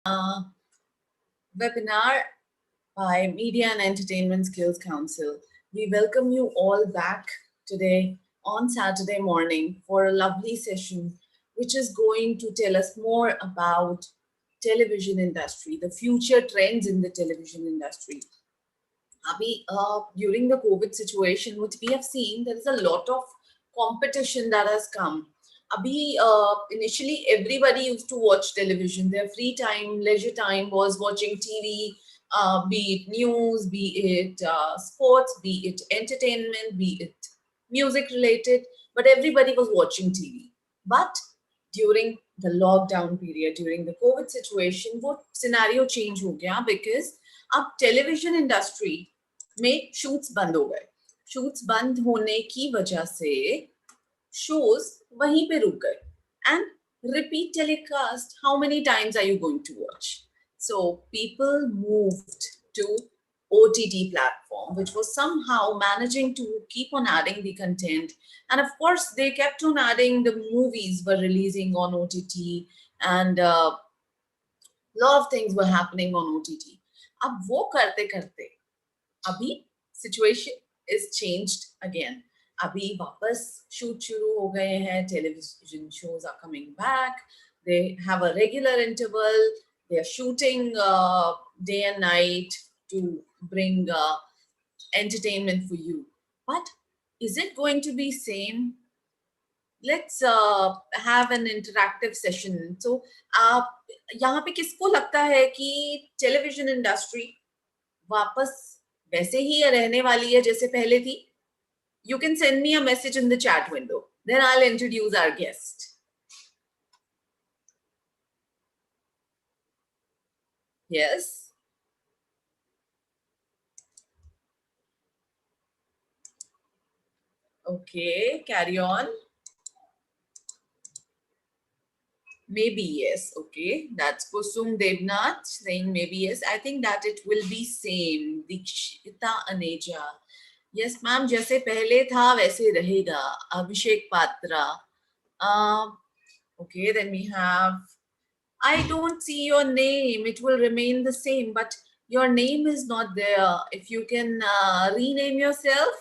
uh, webinar by Media and Entertainment Skills Council. We welcome you all back today on Saturday morning for a lovely session which is going to tell us more about television industry, the future trends in the television industry. During the COVID situation, which we have seen, there is a lot of competition that has come. Initially, everybody used to watch television. Their free time, leisure time was watching TV, be it news, be it sports, be it entertainment, be it music related, but everybody was watching TV. But during the lockdown period, during the COVID situation, what scenario change हो गया because अब television industry में shoots बंद हो गए. Shoots बंद होने की वजह से shows वहीं पे रुक गए. And repeat telecast, how many times are you going to watch? So people moved to OTT platform, which was somehow managing to keep on adding the content. And of course, they kept on adding the movies were releasing on OTT and a lot of things were happening on OTT. अब वो करते करते अभी situation is changed again. अभी वापस shoot शुरू हो गए हैं. Television shows are coming back. They have a regular interval. They are shooting day and night to bring entertainment for you. But is it going to be same? Let's have an interactive session. So, यहाँ पे किसको लगता है कि television industry वापस वैसे ही रहने वाली है जैसे पहले थी? You can send me a message in the chat window. Then I'll introduce our guest. Yes. Okay, carry on. Maybe yes. Okay, that's Kusum Devnath saying maybe yes. I think that it will be same. Dikshita Aneja. Yes, ma'am. जैसे पहले था वैसे रहेगा. Abhishek Patra. Okay, then we have. I don't see your name. It will remain the same, but your name is not there. If you can rename yourself,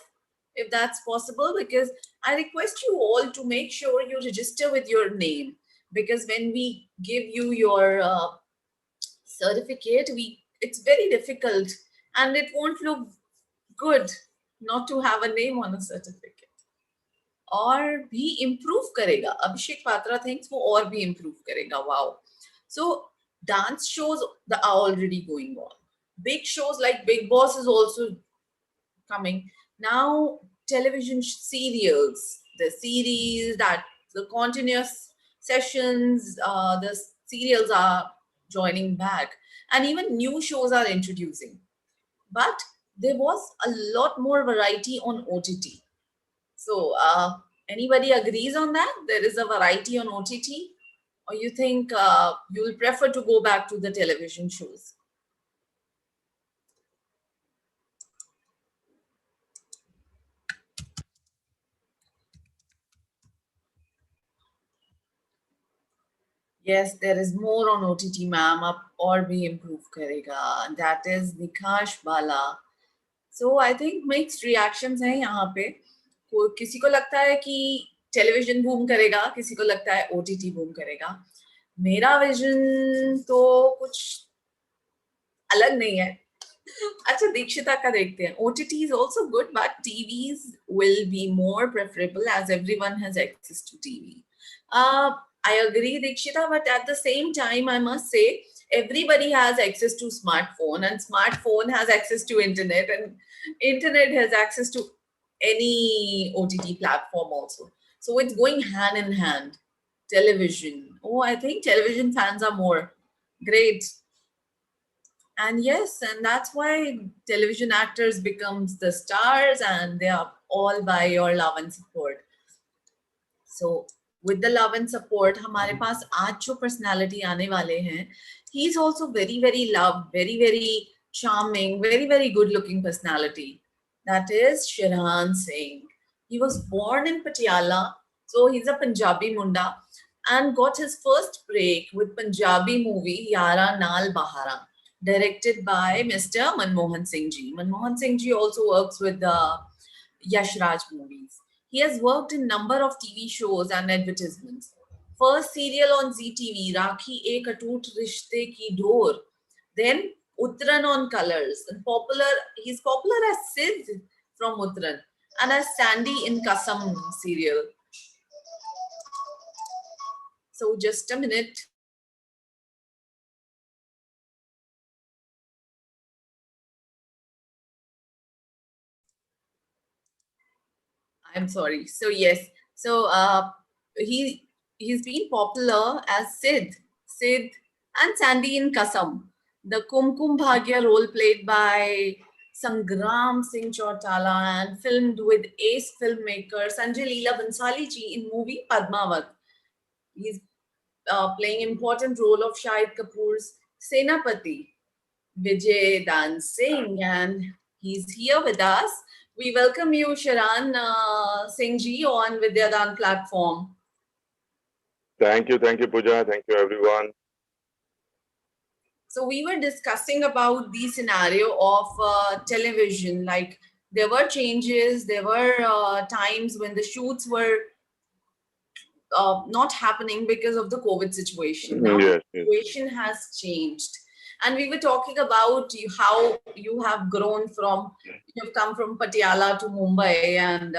if that's possible, because I request you all to make sure you register with your name, because when we give you your certificate, it's very difficult and it won't look good not to have a name on a certificate. और भी improve करेगा. Abhishek Patra thinks वो और भी improve करेगा. Wow. So dance shows that are already going on. Big shows like Big Boss is also coming. Now television serials, the series that the continuous sessions, the serials are joining back. And even new shows are introducing. But there was a lot more variety on OTT. So anybody agrees on that? There is a variety on OTT? Or you think you will prefer to go back to the television shows? Yes, there is more on OTT, ma'am. Up or be improve karega. That is Nikash Bala. So I think mixed reactions हैं यहाँ पे. किसी को लगता है कि television boom करेगा, किसी को लगता है OTT बूम करेगा. मेरा विजन तो कुछ अलग नहीं है. अच्छा दीक्षिता का देखते हैं. OTT is also good, but TVs will be more preferable as everyone has access to TV. I agree, Dikshita, but at the same time, I must say, everybody has access to smartphone, and smartphone has access to internet, and internet has access to any OTT platform also. So it's going hand in hand. Television. Oh, I think television fans are more. Great. And yes, and that's why television actors becomes the stars, and they are all by your love and support. So with the love and support, हमारे पास आज जो personality आने वाले हैं, he is also very, very loved, very, very charming, very, very good looking personality. That is Sharhaan Singh. He was born in Patiala, so he's a Punjabi Munda. and got his first break with Punjabi movie Yaaran Naal Baharan, directed by Mr. Manmohan Singh ji. Manmohan Singh ji also works with the Yash Raj movies. He has worked in number of TV shows and advertisements. First serial on ZTV, Rakhi Ek Atoot Rishte Ki Door. Then Uttran on Colors. And he's popular as Sid from Uttran and as Sandy in Kasam serial. So just a minute. I'm sorry. So yes. So he's been popular as Sid and Sandy in Kasam. The KumKum Bhagya role played by Sangram Singh Chautala and filmed with ace filmmaker Sanjay Leela Bhansali ji in movie Padmavati. He's playing important role of Shahid Kapoor's Senapati, Vijaydaan Singh, and he's here with us. We welcome you, Sharhaan Singh ji, on Vidyadaan platform. Thank you, Pooja. Thank you, everyone. So we were discussing about the scenario of television. Like there were changes, there were times when the shoots were not happening because of the COVID situation. Now Yes, the situation has changed. And we were talking about how you have grown from, you've come from Patiala to Mumbai and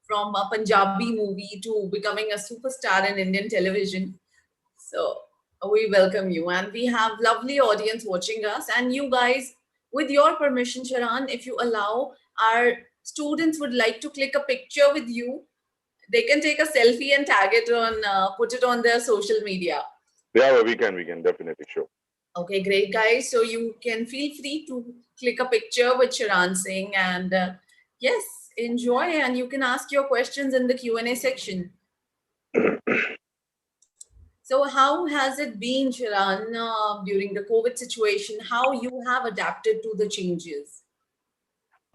from a Punjabi movie to becoming a superstar in Indian television. So we welcome you. And we have lovely audience watching us. And you guys, with your permission, Sharhaan, if you allow, our students would like to click a picture with you. They can take a selfie and tag it on, put it on their social media. Yeah, we can definitely, sure. Okay, great, guys. So you can feel free to click a picture with Sharhaan Singh and yes, enjoy, and you can ask your questions in the Q&A section. So how has it been, Sharhaan, during the COVID situation? How you have adapted to the changes?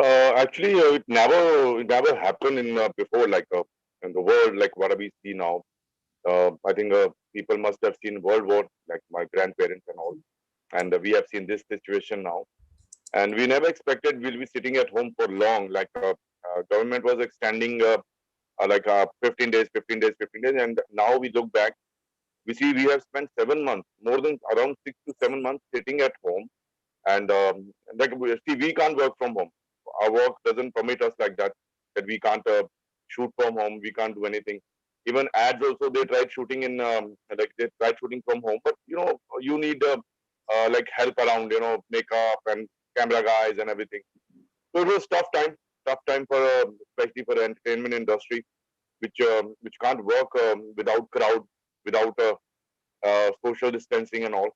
Actually, it never happened in before, like in the world, like what we see now. I think people must have seen World War, like my grandparents and all, and we have seen this situation now. And we never expected we'll be sitting at home for long. Like government was extending like 15 days, 15 days, 15 days, and now we look back, we see we have spent 7 months, more than around 6 to 7 months sitting at home, and like see, we can't work from home. Our work doesn't permit us like that. That we can't shoot from home. We can't do anything. Even ads also they tried shooting in like they tried shooting from home, but you need like help around, makeup and camera guys and everything. So it was tough time for especially for the entertainment industry, which can't work without crowd, without social distancing and all.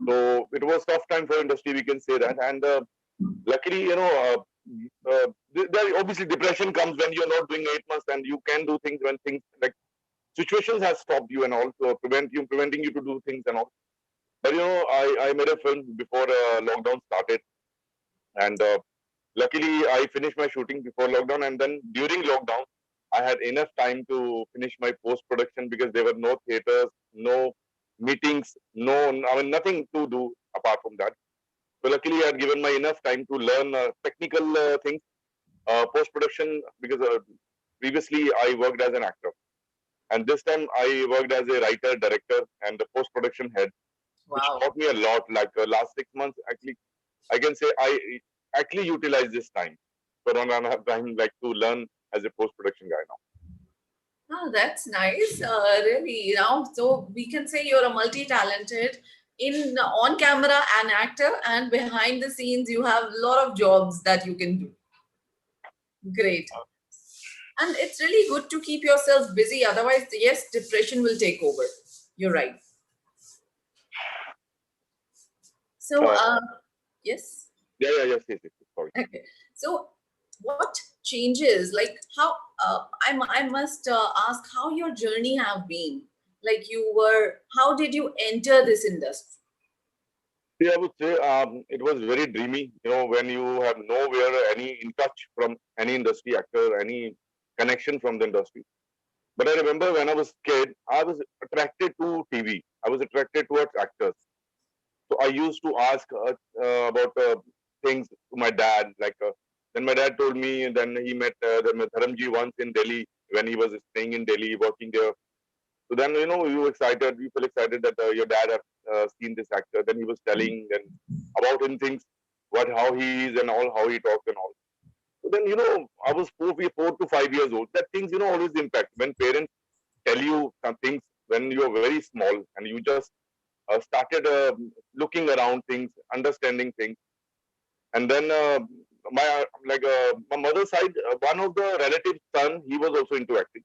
So it was tough time for industry, we can say that. And luckily, there obviously depression comes when you're not doing 8 months, and you can do things when things like situations has stopped you and all, so preventing you to do things and all. But I made a film before lockdown started, and luckily I finished my shooting before lockdown, and then during lockdown I had enough time to finish my post production because there were no theaters, no meetings, I mean nothing to do apart from that. So luckily I had given my enough time to learn technical things, post production, because previously I worked as an actor, and this time I worked as a writer, director, and the post production head, which Wow. taught me a lot. Like last 6 months, actually, I can say I actually utilize this time, Corona time, like to learn as a post production guy now. Oh, that's nice. Really, so we can say you're a multi-talented in on camera an actor, and behind the scenes you have a lot of jobs that you can do. Great. And it's really good to keep yourself busy. Otherwise, yes, depression will take over. You're right. So, Uh, yes. yes. Sorry. Okay. So, what changes? Like how? I must ask how your journey have been. Like you were. How did you enter this industry? See, I would say it was very dreamy. When you have nowhere any in touch from any industry actor, any connection from the industry. But I remember when I was kid, I was attracted to TV. I was attracted towards actors. So I used to ask about things to my dad. Then my dad told me, and then he met the Dharamji once in Delhi when he was staying in Delhi, working there. So then, you feel excited that your dad have seen this actor. Then he was telling then about him things, how he is and all, how he talks and all. So then, I was 4 to 5 years old. That things, always impact. When parents tell you some things when you're very small and you just started looking around things, understanding things. And then my mother's side, one of the relatives' son, he was also into acting.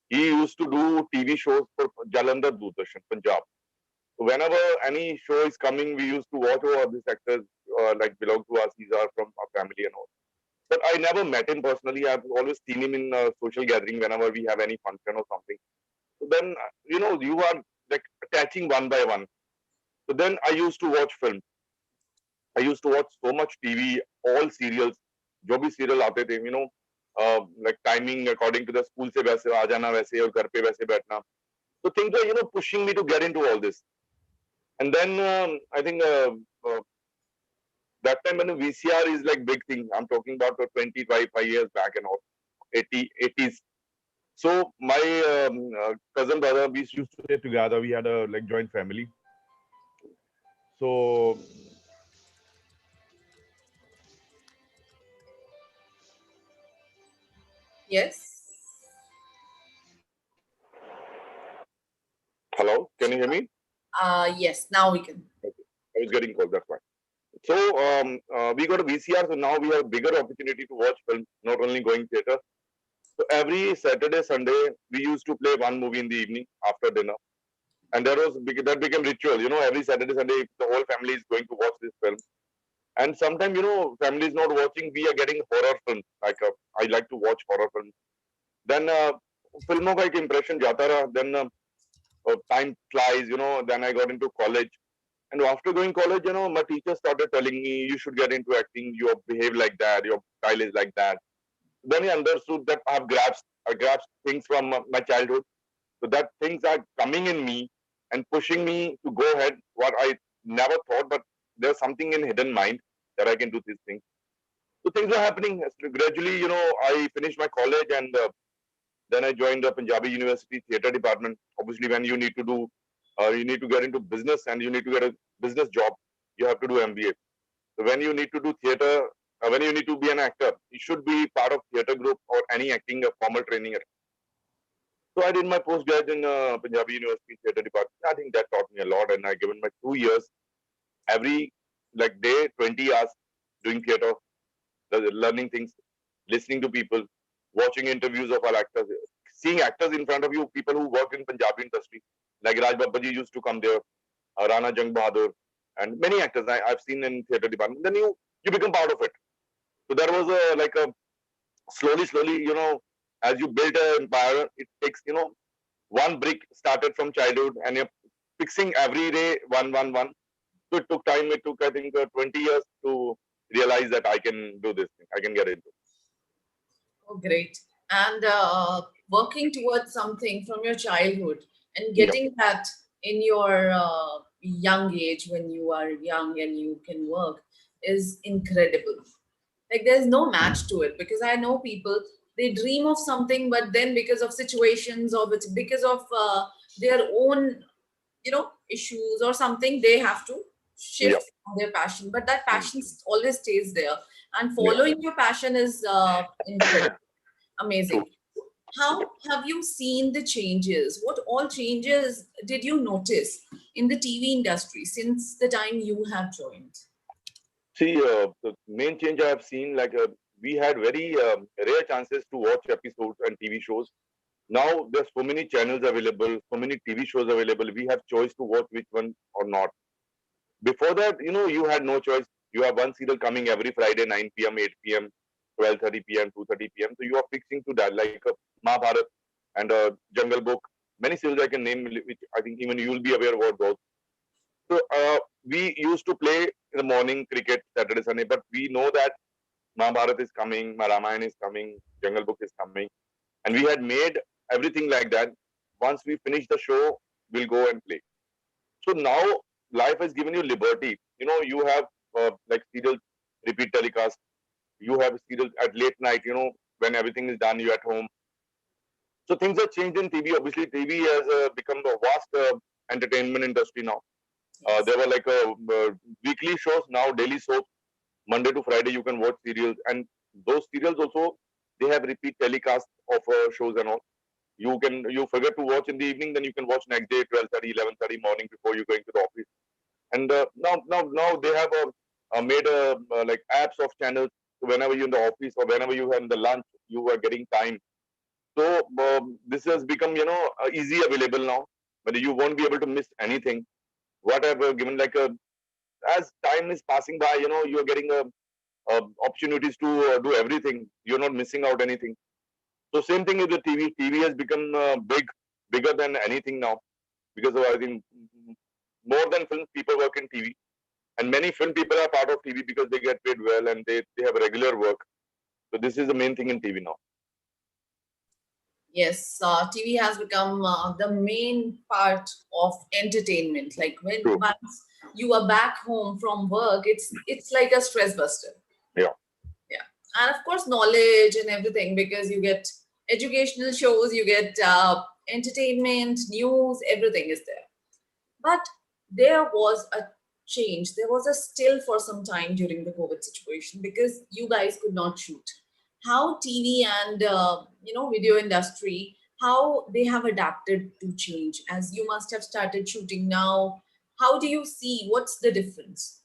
He used to do TV shows for Jalandhar Doordarshan, Punjab. So whenever any show is coming, we used to watch. Oh, these actors belong to us. These are from our family and all. But I never met him personally. I've always seen him in social gathering whenever we have any function or something. So then, you are like attaching one by one. So then I used to watch film. I used to watch so much TV, all serials, जो भी serial आते थे, like timing according to the school से वैसे आ जाना वैसे और घर पे वैसे बैठना. So things were, pushing me to get into all this. And then I think that time when VCR is like big thing. I'm talking about 25 years back and all, 80s. So my cousin brother, we used to stay together. We had a like joint family. So Yes. hello, can you hear me? Yes, now we can. Okay. I was getting called. That's why. So we got a VCR. So now we have bigger opportunity to watch film, not only going theater. So every Saturday, Sunday, we used to play one movie in the evening after dinner. And that became ritual. Every Saturday, Sunday, the whole family is going to watch this film. And sometimes, family is not watching. We are getting horror films. I like to watch horror films. Then filmों का एक impression जाता रहा. Then time flies. Then I got into college. And after going college, my teacher started telling me, you should get into acting. You behave like that. Your style is like that. Then I understood that I grasped things from my childhood. So that things are coming in me and pushing me to go ahead. What I never thought, but there's something in hidden mind that I can do these things. So things are happening gradually. I finished my college and then I joined the Punjabi University theatre department. Obviously, when you need to do, you need to get into business and you need to get a business job, you have to do MBA. So when you need to do theatre, when you need to be an actor, you should be part of theatre group or any acting formal training. So I did my postgrad in Punjabi University theatre department. I think that taught me a lot, and I given my 2 years every day, 20 hours doing theatre, learning things, listening to people, watching interviews of all actors, seeing actors in front of you, people who work in Punjabi industry, like Raj Babbaji used to come there, Rana Jang Bahadur, and many actors I've seen in theatre department. Then you become part of it. So there was a slowly, as you build an empire, it takes, one brick started from childhood and you're fixing every day one. So it took time. It took, I think, 20 years to realize that I can do this thing. I can get into it. Oh, great. And working towards something from your childhood and Yeah. getting that in your young age when you are young and you can work is incredible. Like there's no match to it because I know people, they dream of something, but then because of situations or because of their own, issues or something, they have to Yeah. shift their passion. But that Mm. passion always stays there. And Yeah. following your passion is incredible. True. Amazing. How have you seen the changes? What all changes did you notice in the TV industry since the time you have joined? See, the main change I have seen, we had very rare chances to watch episodes and TV shows. Now there's so many channels available, so many TV shows available. We have choice to watch which one or not. Before that, you had no choice. You have one serial coming every Friday, 9 p.m., 8 p.m., 12:30 p.m., 2:30 p.m. So you are fixing to that, like Mahabharat and Jungle Book. Many serials I can name, which I think even you will be aware about those. So we used to play in the morning cricket Saturday, Sunday, but we know that Mahabharat is coming, Ramayana is coming, Jungle Book is coming, and we had made everything like that. Once we finish the show, we'll go and play. So now life has given you liberty. You have like serial repeat telecast. You have serial at late night. When everything is done, you're at home. So things have changed in TV. Obviously, TV has become a vast entertainment industry now. Yes. There were like weekly shows, now daily soaps. Monday to Friday, you can watch serials, and those serials also they have repeat telecast of shows and all. You forget to watch in the evening, then you can watch next day 12:30, 11:30 morning before you going to the office. And now they have made like apps of channels. So whenever you're in the office or whenever you have the lunch, you are getting time. So this has become easy available now. But you won't be able to miss anything. Whatever given like as time is passing by, you're getting opportunities to do everything. You're not missing out anything. So same thing with the TV. TV has become bigger than anything now because of, I think more than film people work in TV, and many film people are part of TV because they get paid well and they have regular work. So this is the main thing in TV now. Yes, TV has become the main part of entertainment. Like when True. once you are back home from work, it's like a stress buster. Yeah. Yeah, and of course knowledge and everything because you get educational shows, you get entertainment, news, everything is there. But there was a change. There was a still for some time during the COVID situation because you guys could not shoot. How TV and video industry, how they have adapted to change as you must have started shooting now. How do you see what's the difference?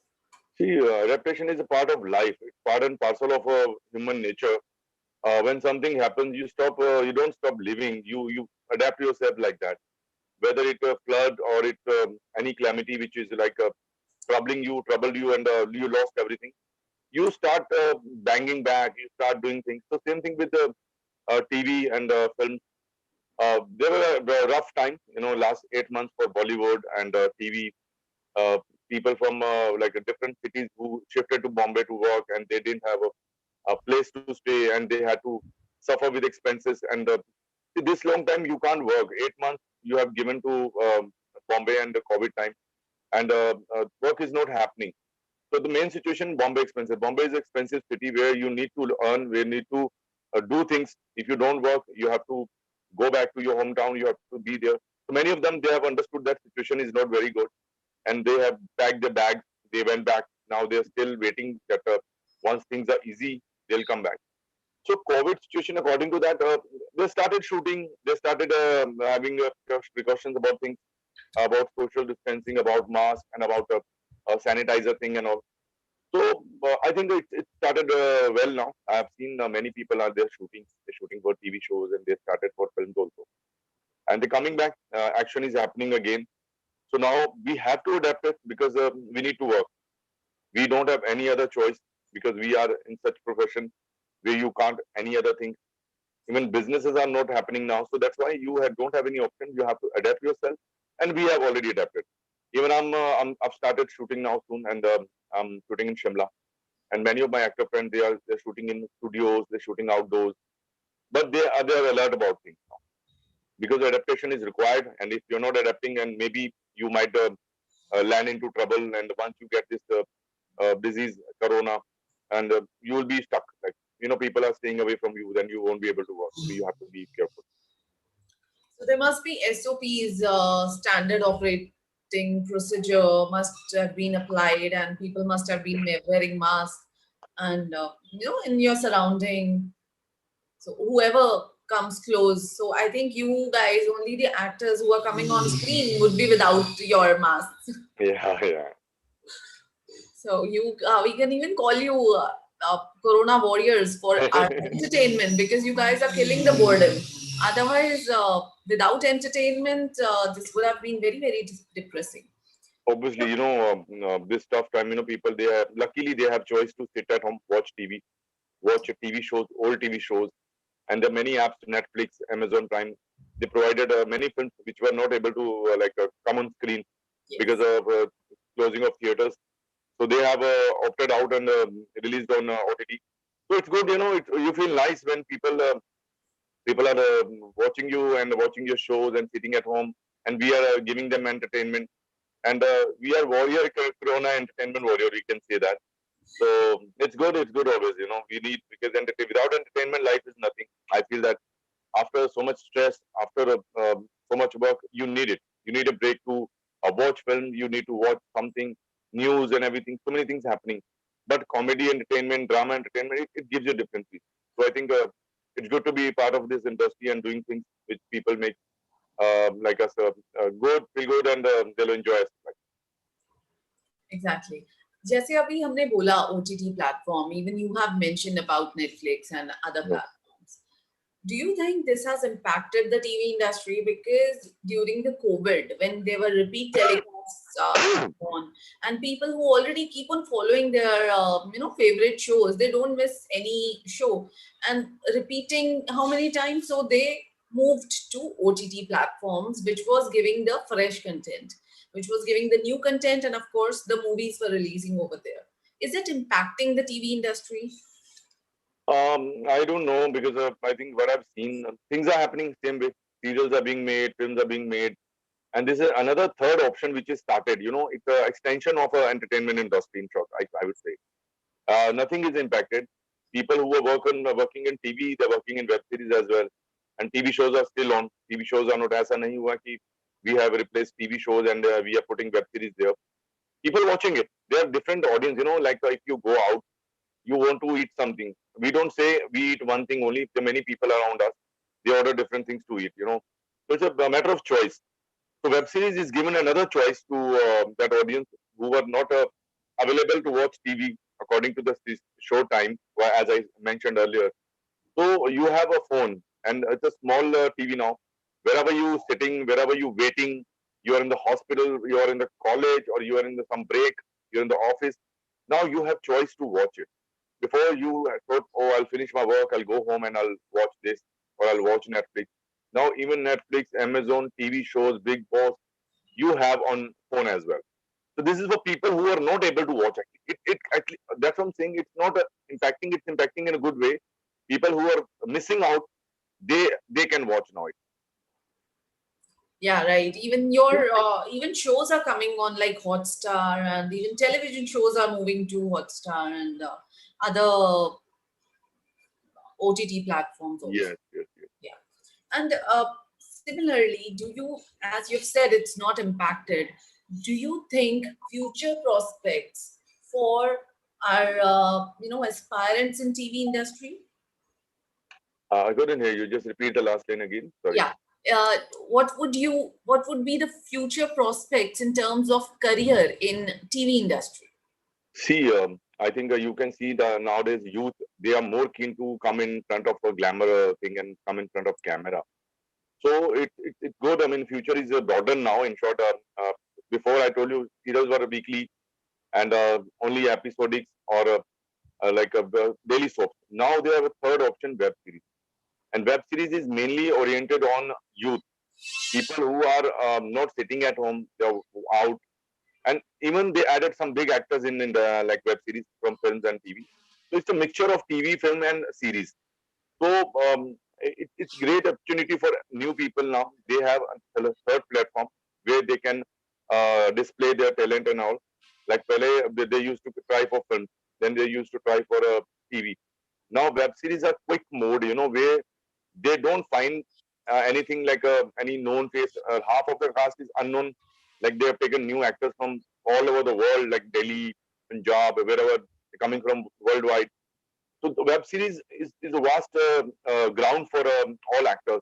See, adaptation is a part of life. It's part and parcel of human nature. When something happens, you stop. You don't stop living. You adapt yourself like that. Whether it's a flood or it's any calamity which is like troubled you, and you lost everything. You start banging back. You start doing things. So same thing with the TV and film. There were a rough time, last 8 months for Bollywood and TV. Uh, People from like different cities who shifted to Bombay to work, and they didn't have a place to stay, and they had to suffer with expenses. And this long time you can't work. 8 months you have given to Bombay and the COVID time, and work is not happening. So the main situation, Bombay expensive. Bombay is an expensive city where you need to earn, where you need to do things. If you don't work, you have to go back to your hometown. You have to be there. So many of them, they have understood that situation is not very good, and they have packed their bags. They went back. Now they're still waiting that once things are easy, they'll come back. So COVID situation, according to that, they started shooting. They started having precautions about things, about social distancing, about mask, and about sanitizer thing and all. So I think it started well now. I have seen many people are there shooting. They're shooting for TV shows and they started for films also. And they're coming back. Action is happening again. So now we have to adapt it because we need to work. We don't have any other choice because we are in such profession where you can't any other thing. Even businesses are not happening now. So that's why don't have any option. You have to adapt yourself. And we have already adapted. Even I've started shooting now soon, and I'm shooting in Shimla. And many of my actor friends, they're shooting in studios, they're shooting outdoors, but they're alert about things now because adaptation is required. And if you're not adapting, and maybe you might land into trouble. And once you get this disease, corona, and you will be stuck. Like people are staying away from you, then you won't be able to work. So you have to be careful. So there must be SOPs, standard operating procedure must have been applied, and people must have been wearing masks, and in your surrounding. So whoever comes close. So I think you guys, only the actors who are coming on screen would be without your masks. Yeah, yeah. So we can even call you Corona warriors for our entertainment because you guys are killing the boredom. Otherwise, without entertainment, this would have been very, very depressing. Obviously, this tough time, people, luckily they have choice to sit at home, watch TV, watch TV shows, old TV shows, and there are many apps, Netflix, Amazon Prime. They provided many films which were not able to come on screen because of closing of theaters. So they have opted out and released on OTT. So it's good, you feel nice when people People are watching you and watching your shows and sitting at home, and we are giving them entertainment. And we are warrior, Corona entertainment warrior, we can say that. So it's good always, we need, because without entertainment, life is nothing. I feel that after so much stress, after so much work, you need it. You need a break to watch film, you need to watch something, news and everything, so many things happening. But comedy entertainment, drama entertainment, it gives you a different feel. So I think it's good to be part of this industry and doing things which people make like us good, feel good, and they'll enjoy us. Exactly. जैसे अभी हमने बोला OTT platform, even you have mentioned about Netflix and other Yeah. platforms. Do you think this has impacted the TV industry? Because during the COVID, when there were repeat telecasts on, and people who already keep on following their favorite shows, they don't miss any show, and repeating how many times, so they moved to OTT platforms, which was giving the fresh content, which was giving the new content, and of course the movies were releasing over there. Is it impacting the TV industry? I don't know, because I think what I've seen, things are happening same way. Serials are being made, films are being made, and this is another third option which is started. It's an extension of an entertainment industry. In short, I would say nothing is impacted. People who are working in TV, they're working in web series as well, and TV shows are still on. TV shows are not, ऐसा नहीं हुआ कि we have replaced TV shows and we are putting web series there. People watching it. They have different audience. Like if you go out, you want to eat something. We don't say we eat one thing only. If there are many people around us, they order different things to eat. So it's a matter of choice. So web series is given another choice to that audience who were not available to watch TV according to this show time, as I mentioned earlier. So you have a phone, and it's a small TV now. Wherever you sitting, wherever you waiting, you are in the hospital, you are in the college, or you are in some break, you're in the office. Now you have choice to watch it. Before you thought, oh, I'll finish my work, I'll go home and I'll watch this, or I'll watch Netflix. Now even Netflix, Amazon, TV shows, Big Boss, you have on phone as well. So this is for people who are not able to watch. Actually, it actually, that's what I'm saying. It's not impacting. It's impacting in a good way. People who are missing out, they can watch now. Yeah, right. Even even shows are coming on like Hotstar, and even television shows are moving to Hotstar and other OTT platforms also. Yes, yes, yes. Yeah. And similarly, do you, as you've said, it's not impacted. Do you think future prospects for our aspirants in TV industry? I couldn't hear you. Just repeat the last line again. Sorry. Yeah. What would be the future prospects in terms of career in TV industry? See, I think you can see the nowadays youth, they are more keen to come in front of a glamour thing and come in front of camera. So it's good. I mean, future is broadened now. In short, before I told you, serials were weekly and only episodics or like a daily soap. Now they have a third option, web series. And web series is mainly oriented on youth, people who are not sitting at home, they're out. And even they added some big actors in the like web series from films and TV. So it's a mixture of TV, film, and series. So it's great opportunity for new people now. They have a third platform where they can display their talent and all. Like they used to try for film, then they used to try for TV. Now web series are quick mode, where they don't find anything like any known face. Half of the cast is unknown. Like they have taken new actors from all over the world, like Delhi, Punjab, wherever, coming from worldwide. So the web series is a vast ground for all actors.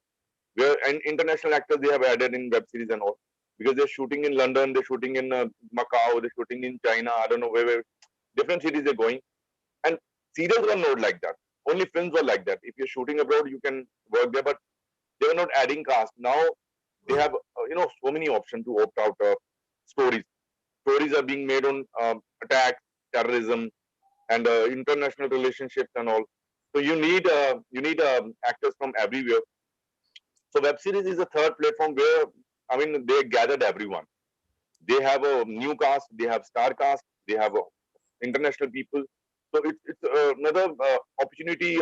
Where and international actors they have added in web series and all, because they're shooting in London, they're shooting in Macau, they're shooting in China. I don't know where different cities they're going. And serials were not like that. Only films were like that. If you're shooting abroad, you can work there, but they were not adding cast. Now they have so many options to opt out stories. Stories are being made on attacks, terrorism, and international relationships and all. So you need actors from everywhere. So web series is a third platform where they gathered everyone. They have a new cast, they have star cast, they have international people. So it's another opportunity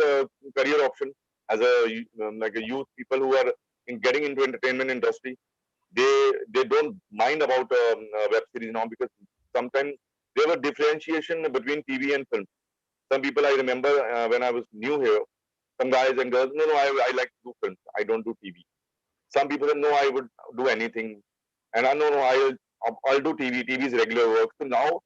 career option. as a like a youth people who are getting into entertainment industry, they don't mind about web series now, because sometimes there was differentiation between TV and film. Some people, I remember when I was new here, some guys and girls, no, I like to do films. I don't do TV. Some people said, no, I would do anything. And I no, I'll do TV. TV is regular work. So now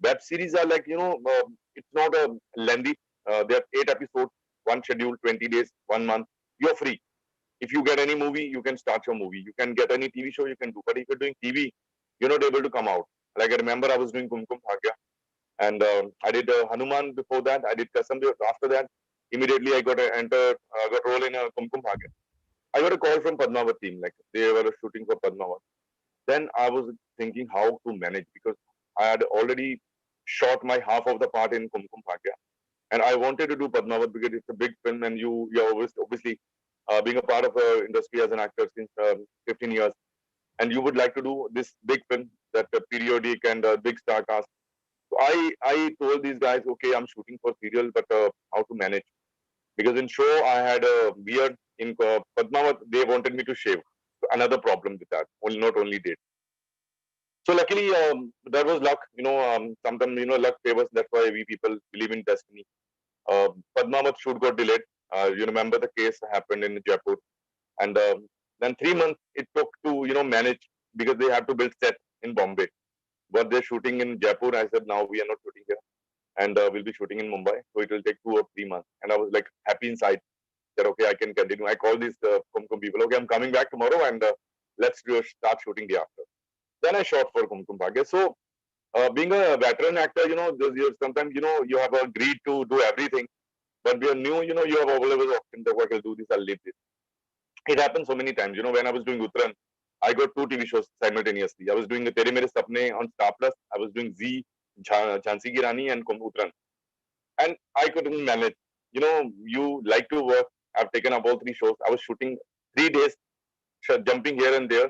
web series are like, it's not a lengthy. There are 8 episodes, one schedule, 20 days, 1 month. You're free. If you get any movie, you can start your movie. You can get any TV show, you can do. But if you're doing TV, you're not able to come out. Like I remember I was doing KumKum Bhagya, and I did Hanuman before that. I did Kasam after that. Immediately I got got role in KumKum Bhagya. I got a call from Padmavati, like they were shooting for Padmavati. Then I was thinking how to manage, because I had already shot my half of the part in KumKum Bhagya, and I wanted to do Padmavat because it's a big film, and you're obviously being a part of the industry as an actor since 15 years, and you would like to do this big film, that periodic and big star cast. So I told these guys, okay, I'm shooting for serial, but how to manage? Because in show I had a beard. In Padmavat they wanted me to shave. So another problem with that. Not only did. So luckily, that was luck. Sometimes luck favors. That's why we people believe in destiny. Padmavat shoot got delayed. You remember the case happened in Jaipur, and then 3 months it took to manage, because they had to build set in Bombay. But they're shooting in Jaipur. I said now we are not shooting here, and we'll be shooting in Mumbai. So it will take 2 or 3 months. And I was like happy inside that okay, I can continue. I called these KumKum people. Okay, I'm coming back tomorrow, and let's start shooting the after. Then I shot for KumKum Bhagya. So being a veteran actor, sometimes you have agreed to do everything, but we are new. You have available options that I will do this, I'll leave this. It happens so many times. When I was doing Uttran, I got 2 TV shows simultaneously. I was doing the Tere Mere Sapne on Star Plus. I was doing Z, Jhansi Ki Rani, and Uttran, and I couldn't manage. You like to work. I've taken up all 3 shows. I was shooting 3 days, jumping here and there.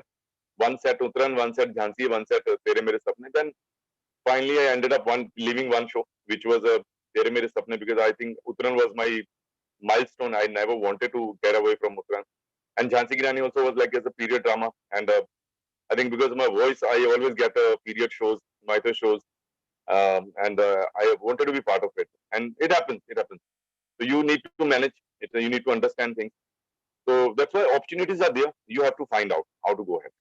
One set Uttran, one set Jhansi, one set Tere Mere Sapne. Then finally, I ended up leaving one show, which was a Tere Mere Sapne, because I think Uttran was my milestone. I never wanted to get away from Uttran. And Jhansi Ki Rani also was like as a period drama. And I think because of my voice, I always get period shows, mytho shows. And I wanted to be part of it. And it happens. It happens. So you need to manage it. You need to understand things. So that's why opportunities are there. You have to find out how to go ahead.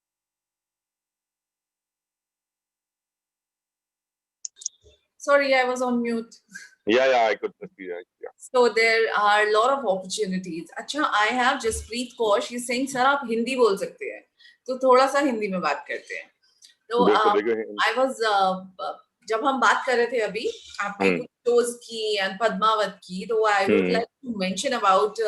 Sorry, I was on mute. Yeah, I could see that. Yeah. So there are a lot of opportunities. अच्छा, I have Jaspreet Kaur. She's saying, sir, आप हिंदी बोल सकते हैं, तो थोड़ा सा हिंदी में बात करते हैं. तो I was जब हम बात कर रहे थे अभी आपके कुछ shows की and पद्मावत की, तो I would like to mention about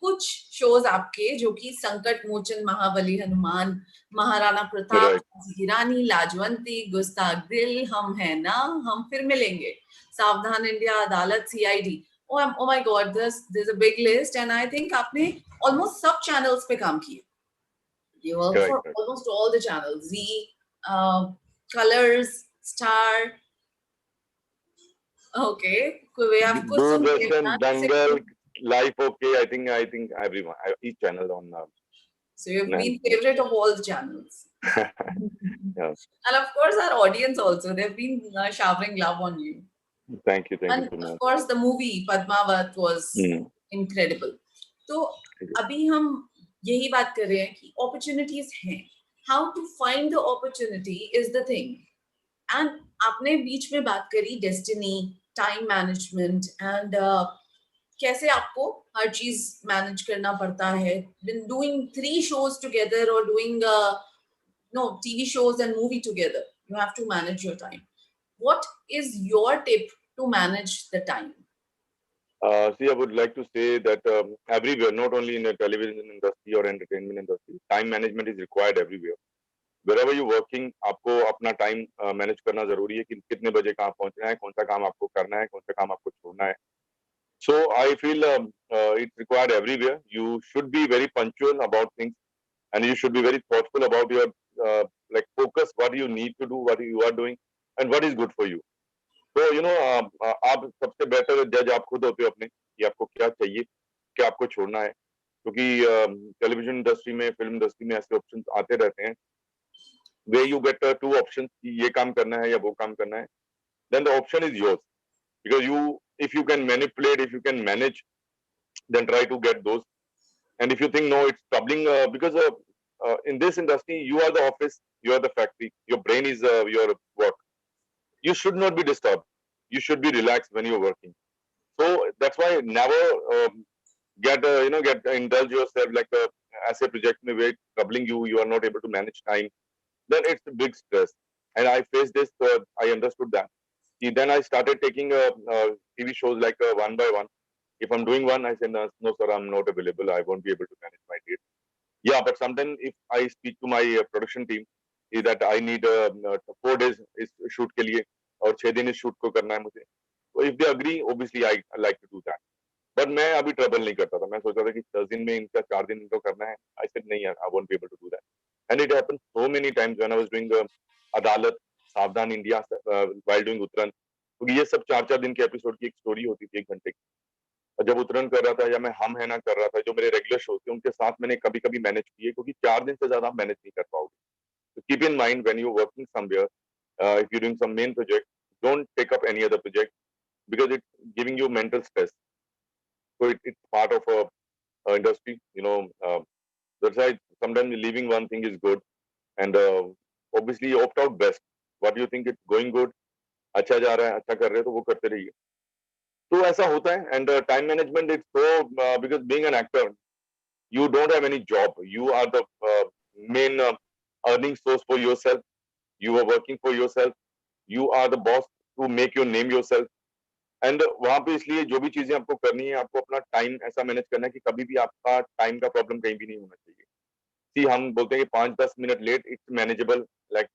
कुछ shows आपके जो कि संकट मोचन, महाबली हनुमान, महाराणा प्रताप, रानी, लाजवंती, गुस्ताख दिल, हम है ना, हम फिर मिलेंगे, सावधान इंडिया, अदालत, CID. Oh my God, there's a big list, and I think आपने almost सब channels पे काम किया. You work for almost all the channels, Z, Colors, Star. Okay, we have Doordarshan, Dangal, Life OK. I think everyone, each channel on. So you've been favorite of all the channels. Yeah. And of course, our audience also, they've been showering love on you. Thank you. And of course, the movie Padmavat was incredible. So, अभी हम यही बात कर रहे हैं कि opportunities हैं. How to find the opportunity is the thing. And आपने बीच में बात करी destiny, time management, and कैसे आपको हर चीज manage करना पड़ता है. When doing 3 shows together or doing TV shows and movie together, you have to manage your time. What is your tip to manage the time? See, I would like to say that everywhere, not only in the television industry or entertainment industry, time management is required everywhere. Wherever you're working, आपको अपना time manage करना जरूरी है कि कितने बजे कहाँ पहुँचना है, कौन सा काम आपको करना है, कौन सा काम आपको छोड़ना है. So I feel it's required everywhere. You should be very punctual about things, and you should be very thoughtful about your like focus, what you need to do, what you are doing, and what is good for you. तो आप सबसे better जज आप खुद होते हो अपने कि आपको क्या चाहिए कि आपको छोड़ना है, क्योंकि टेलीविजन इंडस्ट्री में, फिल्म इंडस्ट्री में ऐसे ऑप्शन आते रहते हैं way you get two option, ये काम करना है या वो काम करना है, then the option is yours, because you, if you can manipulate, if you can manage, then try to get those. And if you think no, it's troubling, because in this industry you are the office, you are the factory, your brain is your work, you should not be disturbed, you should be relaxed when you're working. So that's why never get indulge yourself like as a project where troubling you, you are not able to manage time, then it's a big stress. And I faced this, I understood that. Then I started taking TV shows like one by one. If I'm doing one, I say, no, no, sir, I'm not available. I won't be able to manage my date. Yeah, but sometimes if I speak to my production team, is that I need 4 days इस shoot के लिए और 6 दिन इस shoot को करना है मुझे. So if they agree, obviously I like to do that. But मैं अभी trouble नहीं करता था. मैं सोचता था कि 10 दिन में इनका 4 दिन इनको करना है. I said नहीं यार, I won't be able to do that. And it happened so many times when I was doing अदालत, सावधान इंडिया, while doing उतरन. क्योंकि ये सब 4-4 दिन के एपिसोड की एक स्टोरी होती थी 1 घंटे की. और जब उतरन कर रहा था या मैं हम है ना कर रहा था, जो मेरे रेगुलर शो थे उनके साथ मैंने कभी कभी मैनेज किए, क्योंकि 4 दिन से ज्यादा आप मैनेज नहीं कर पाओगे. तो keep in mind when you working somewhere, if you doing some main project, don't take up any other project because it's giving you mental stress. So it's part of a industry, that's why sometimes leaving one thing is good, and obviously you opt out best. What do you think? It's going good, अच्छा जा रहा है, अच्छा कर रहे हो तो वो करते रहिए. तो ऐसा होता है. And time management, it's so because being an actor, you don't have any job. You are the main earning source for yourself. You are working for yourself. You are the boss to make your name yourself. And वहां पे इसलिए जो भी चीजें आपको करनी है, आपको अपना टाइम ऐसा मैनेज करना है कि कभी भी आपका टाइम का प्रॉब्लम कहीं भी नहीं होना चाहिए. सी हम बोलते हैं कि 5-10 minute late, it's manageable. Like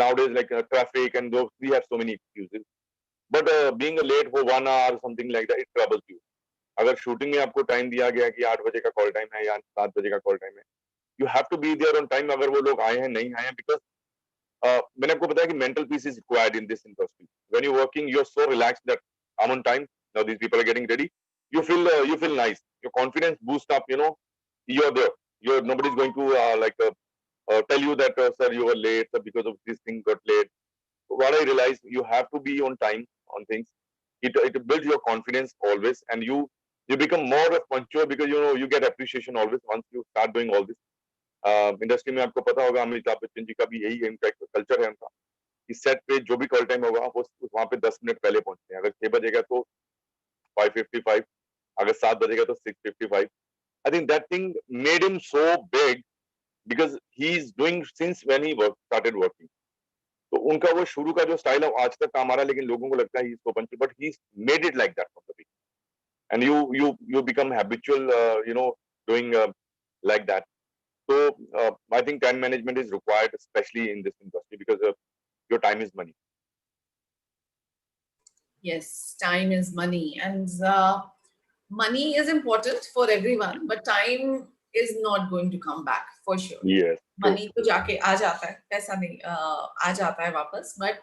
nowadays, like traffic and those, we have so many excuses. But being late for 1 hour or something like that, it troubles you. अगर शूटिंग में आपको टाइम दिया गया है कि 8 बजे का कॉल टाइम है या 7 बजे का कॉल टाइम है, you have to be there on time. अगर वो लोग आए हैं नहीं आए हैं, बिकॉज मैंने आपको बताया कि mental peace is required in this industry. When you working, you are so relaxed that I am on time, now these people are getting ready. You feel nice, your confidence boost up, you're there. Nobody's going to tell you that sir you were late, sir, because of this thing got late. What I realized, you have to be on time on things. It builds your confidence always, and you become more punctual because you get appreciation always once you start doing all this. Industry में आपको पता होगा, अमिताभ बच्चन जी का भी यही culture है उनका, कि सेट पे जो भी कॉल टाइम होगा वो वहां पे 10 मिनट पहले पहुंचते हैं. अगर 6 बजेगा तो 5:55, अगर 7 बजेगा तो 6:55. I think that thing made him so big because he's doing since when he started working. तो उनका वो शुरू का जो स्टाइल है आज तक काम आ रहा है, लेकिन लोगों को लगता है he so punchy, but he made it like that from the beginning. And you become habitual, doing like that. So I think time management is required, especially in this industry, because your time is money. Yes, time is money, and money is important for everyone, but time is not going to come back for sure. Yes. Money तो जाके आ जाता है, पैसा नहीं आ जाता है वापस, but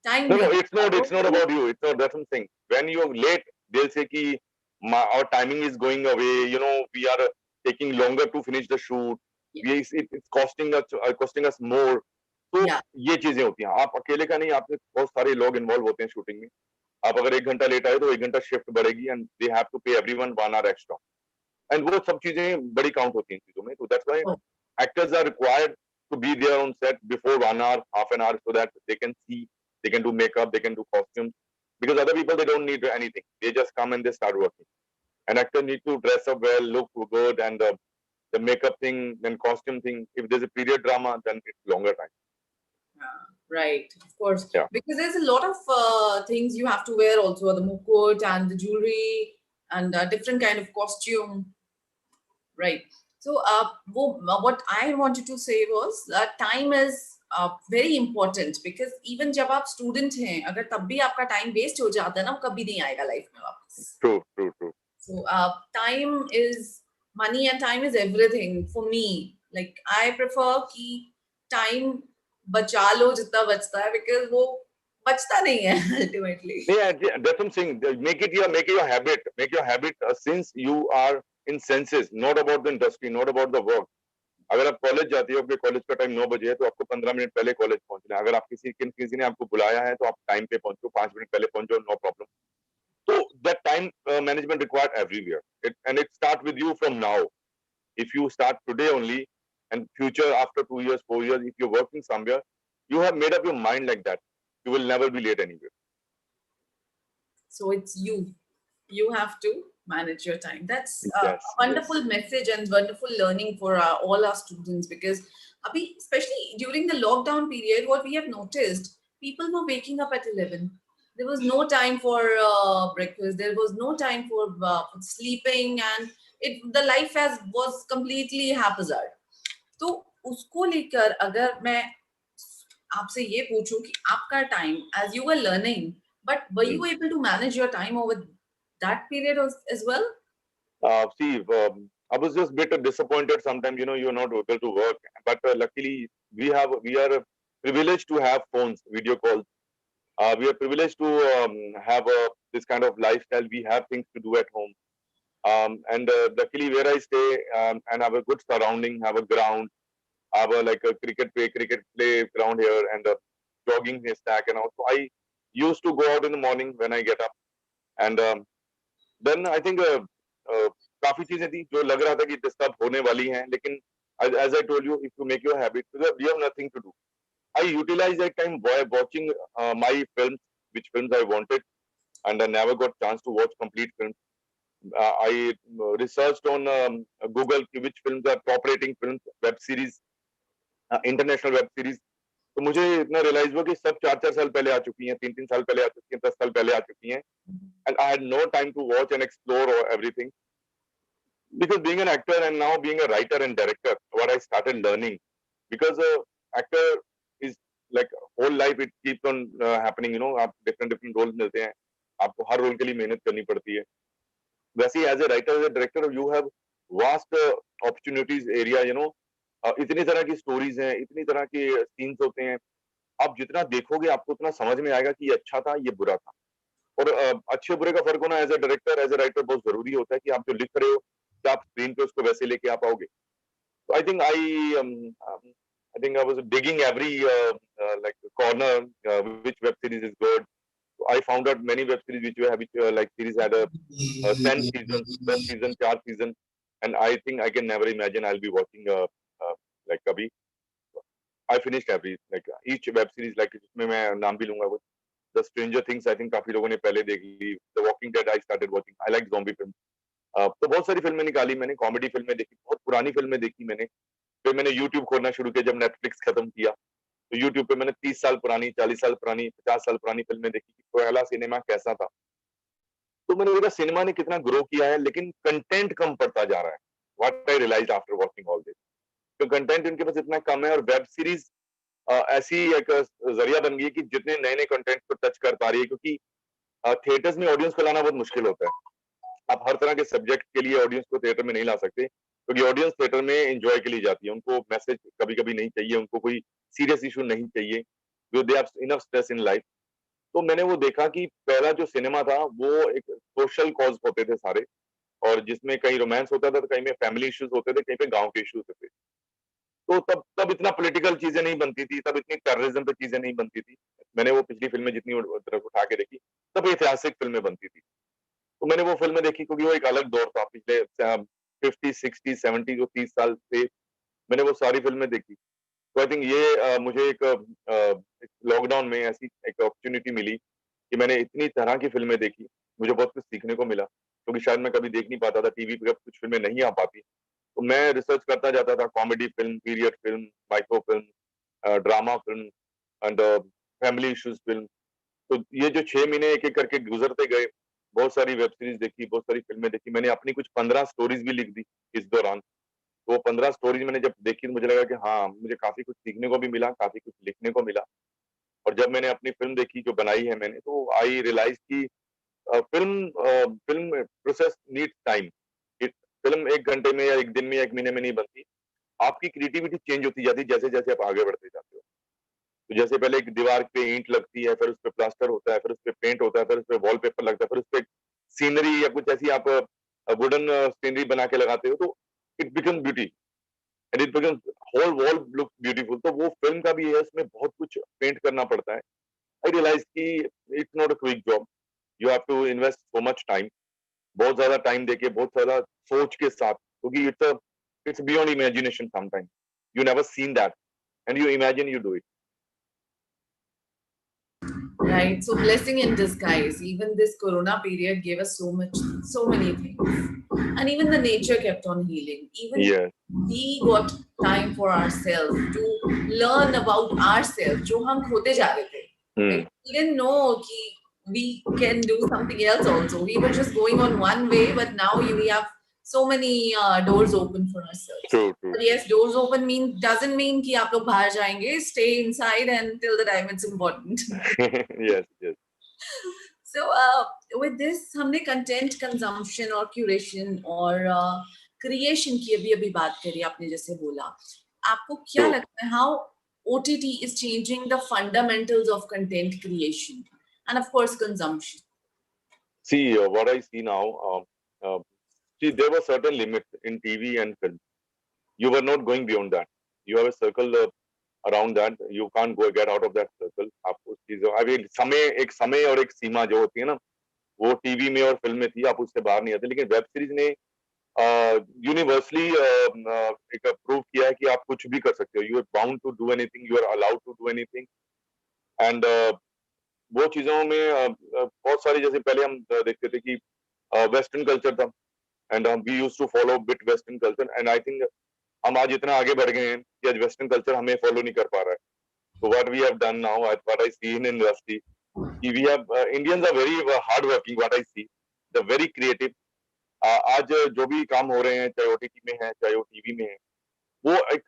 time No, नहीं. it's not about you. It's not that thing. When you're late, they'll say कि our timing is going away. We are taking longer to finish the shoot. It's costing us more. तो ये चीजें होती हैं. आप अकेले का नहीं, आपके बहुत सारे लोग इन्वॉल्व होते हैं शूटिंग में. आप अगर 1 घंटा लेट आए तो 1 घंटा शिफ्ट बढ़ेगी, एंड दे हैव टू पे एवरीवन 1 hour एक्स्ट्रा. एंड वो सब चीजें बड़ी काउंट होती हैं इन चीजों में. तो that's why actors are required to be there on set before 1 hour, half an hour, so that they can see, they can do makeup, they can do costumes. Because other people, they don't need anything. They just come and they start working. An actor need to dress up well, look good, and the makeup thing, then costume thing. If there's a period drama, then it's longer time. Right, of course. Yeah. Because there's a lot of things you have to wear also, the mukut and the jewelry and different kind of costume. Right. So what I wanted to say was that time is very important, because even जब आप student हैं, अगर तब भी आपका time waste हो जाता है ना, वो कभी नहीं आएगा life में वापस. True. So time is money, and time is everything for me. Like I prefer कि time बचा लो जितना बचता है, because वो बचता नहीं है ultimately. Yeah, that's what I'm saying. Make it your habit. Make your habit since you are in senses, not about the industry, not about the work. अगर आप कॉलेज जाती हो, आपके कॉलेज का टाइम 9 बजे है, तो आपको 15 मिनट पहले कॉलेज पहुंचना है. अगर आप किसी ने आपको बुलाया है, तो आप टाइम पे पहुंचो, 5 मिनट पहले पहुंचो, no problem. So that time management required everywhere. And it start with you from now. If you start today only, and future after 2 years, 4 years, if you're working somewhere, you have made up your mind like that. You will never be late anywhere. So it's you. You have to manage your time. That's a Yes, wonderful yes. message and wonderful learning for all our students, because abhi, especially during the lockdown period, what we have noticed, people were waking up at 11. There was no time for breakfast. There was no time for sleeping, and the life was completely haphazard. तो उसको लेकर अगर मैं आपसे ये पूछूं कि आपका time as you were learning, but were you able to manage your time over that period as well? See, I was just a bit disappointed. Sometimes, you're not able to work, but luckily we are privileged to have phones, video calls. We are privileged to have this kind of lifestyle. We have things to do at home, and luckily where I stay and have a good surrounding, have a ground, have a like a cricket play ground here, and a jogging stack, and also I used to go out in the morning when I get up, and then I think काफी चीजें थी जो लग रहा था कि disturb होने वाली हैं, लेकिन as I told you, if you make your habit, we have nothing to do. I utilize that time by watching my films, which films I wanted, and I never got chance to watch complete films. I researched on Google which films are top rating films, web series, international web series. तो मुझे इतना realise हुआ कि सब 4-4 साल पहले आ चुकी हैं, 3-3 साल पहले आ चुकी हैं, 10 साल पहले आ चुकी हैं. And I had no time to watch and explore everything. Because being an actor and now being a writer and director, what I started learning, because actor is like whole life it keeps on happening. आप different roles मिलते हैं, आपको हर role के लिए मेहनत करनी पड़ती है. वैसे ही as a writer, as a director, you have vast opportunities area. इतनी तरह की स्टोरीज हैं, इतनी तरह के सीन्स होते हैं. आप जितना देखोगे आपको उतना समझ में आएगा कि ये अच्छा था, ये बुरा था. और अच्छे बुरे का फर्क होना as a director, as a writer बहुत जरूरी होता है कि आप जो लिख रहे हो, क्या आप स्क्रीन पे उसको वैसे लेके आ पाओगे. तो आई think I was digging every like corner which web series is good. So I found out many web series which like series had a 10 seasons, 10 season, 4 season, and I think I can never imagine I'll be watching like abhi I finished every like each web series, like जिसमें मैं नाम भी लूंगा, वो The Stranger Things I think काफी लोगों ने पहले देख ली. The Walking Dead I started watching. I like zombie films. तो बहुत सारी फिल्में निकाली मैंने, कॉमेडी फिल्में देखी, बहुत पुरानी फिल्में देखी मैंने. फिर मैंने यूट्यूब खोलना शुरू किया जब नेटफ्लिक्स खत्म किया. तो यूट्यूब पे मैंने 30 साल पुरानी, 40 साल पुरानी, 50 साल पुरानी फिल्में देखी कि पहला सिनेमा कैसा था. तो मैंने देखा सिनेमा ने कितना ग्रो किया है, लेकिन कंटेंट कम पड़ता जा रहा है. What I realized after watching all this, तो कंटेंट इनके पास इतना कम है, और वेब सीरीज ऐसी एक जरिया बन गई है कि जितने नए नए कंटेंट को टच कर पा रही है, क्योंकि थिएटर्स में ऑडियंस को लाना बहुत मुश्किल होता है. आप हर तरह के सब्जेक्ट के लिए ऑडियंस को थिएटर में नहीं ला सकते, क्योंकि ऑडियंस थिएटर में एंजॉय के लिए जाती है. उनको मैसेज कभी कभी नहीं चाहिए, उनको कोई सीरियस इशू नहीं चाहिए, जो they have enough stress in life. तो मैंने वो देखा कि पहला जो सिनेमा था वो एक सोशल कॉज होते थे सारे, और जिसमें कहीं रोमांस होता था, तो कहीं में फैमिली इश्यूज होते थे, कहीं पे गांव के इश्यूज होते थे. तो तब इतना पॉलिटिकल चीजें नहीं बनती थी, तब इतनी टेररिज्म पे चीजें नहीं बनती थी. मैंने वो पिछली फिल्में जितनी तरफ उठा के देखी, तब ऐतिहासिक फिल्में बनती थी. तो मैंने वो फिल्में देखी क्योंकि वो एक अलग दौर था, पिछले 50, 60, 70 जो 30 साल थे, मैंने वो सारी फिल्में देखी. तो आई थिंक ये मुझे एक लॉकडाउन में ऐसी एक अपॉर्चुनिटी मिली कि मैंने इतनी तरह की फिल्में देखी, मुझे बहुत कुछ सीखने को मिला, क्योंकि शायद मैं कभी देख नहीं पाता था, टीवी पे कुछ फिल्में नहीं आ पाती. तो मैं रिसर्च करता जाता था, comedy film, period film, micro film, drama film, and family issues film. तो ये जो 6 महीने एक एक करके गुजरते गए, बहुत सारी वेब सीरीज देखी, बहुत सारी फिल्में देखी. मैंने अपनी कुछ 15 स्टोरीज भी लिख दी इस दौरान. तो 15 स्टोरीज मैंने जब देखी तो मुझे लगा कि हाँ, मुझे काफी कुछ सीखने को भी मिला, काफी कुछ लिखने को मिला. और जब मैंने अपनी फिल्म देखी जो बनाई है मैंने, तो आई रियलाइज की film process need time. Film 1 घंटे में या 1 दिन में या 1 महीने में नहीं बनती. आपकी क्रिएटिविटी चेंज होती जाती है जैसे जैसे आप आगे बढ़ते जाते हो. तो जैसे पहले एक दीवार पे ईंट लगती है, फिर उस पे प्लास्टर होता है, फिर उस पे पेंट होता है, फिर उस पे वॉलपेपर लगता है, फिर उस पे सीनरी या कुछ ऐसी आप वुडन सीनरी बना के लगाते हो, तो it become beauty and it become whole wall look beautiful. तो वो फिल्म का भी है, उसमें बहुत कुछ पेंट करना पड़ता है। आई रियलाइज कि it's not a quick job, you have to invest so much time, बहुत ज्यादा टाइम देके, बहुत ज्यादा सोच के साथ, क्योंकि it's beyond imagination sometime, you never seen that and you imagine you do it. Right. So blessing in disguise. Even this corona period gave us so much, so many things. And even the nature kept on healing. Even Yes. we got time for ourselves to learn about ourselves. जो हम खोते जा रहे थे. Like, we didn't know कि we can do something else also. We were just going on one way, but now we have so many doors open for ourselves. True, true. But yes, doors open doesn't mean कि आप लोग बाहर जाएंगे. Stay inside until the time it's important. Yes, yes. So with this हमने content consumption और curation और creation की अभी बात करी, आपने जैसे बोला. आपको क्या True. लगता है how OTT is changing the fundamentals of content creation and of course consumption? See, what I see now, see, there were certain limits in TV and film. You were not going beyond that. You have a circle around that. You can't go get out of that circle. आपको चीजों अभी एक समय और एक सीमा जो होती है ना, वो टीवी में और फिल्म में थी, आप उससे बाहर नहीं आते। लेकिन वेब सीरीज ने यूनिवर्सली एक प्रूव किया है कि आप कुछ भी कर सकते हो, you are bound to do anything, you are allowed to do anything. And वो चीजों में बहुत सारी, जैसे पहले हम देखते थे कि वेस्टर्न कल्चर था and we used to follow bit western culture, and I think हम आज इतना आगे बढ़ गए हैं कि आज वेस्टर्न कल्चर हमें फॉलो नहीं कर पा रहा है। So what we have done now, what I see in industry, we have Indians are very hard working. What I see, they're very creative. आज जो भी काम हो रहे हैं, चाहे ओटीटी में है, चाहे वो टीवी में है, वो एक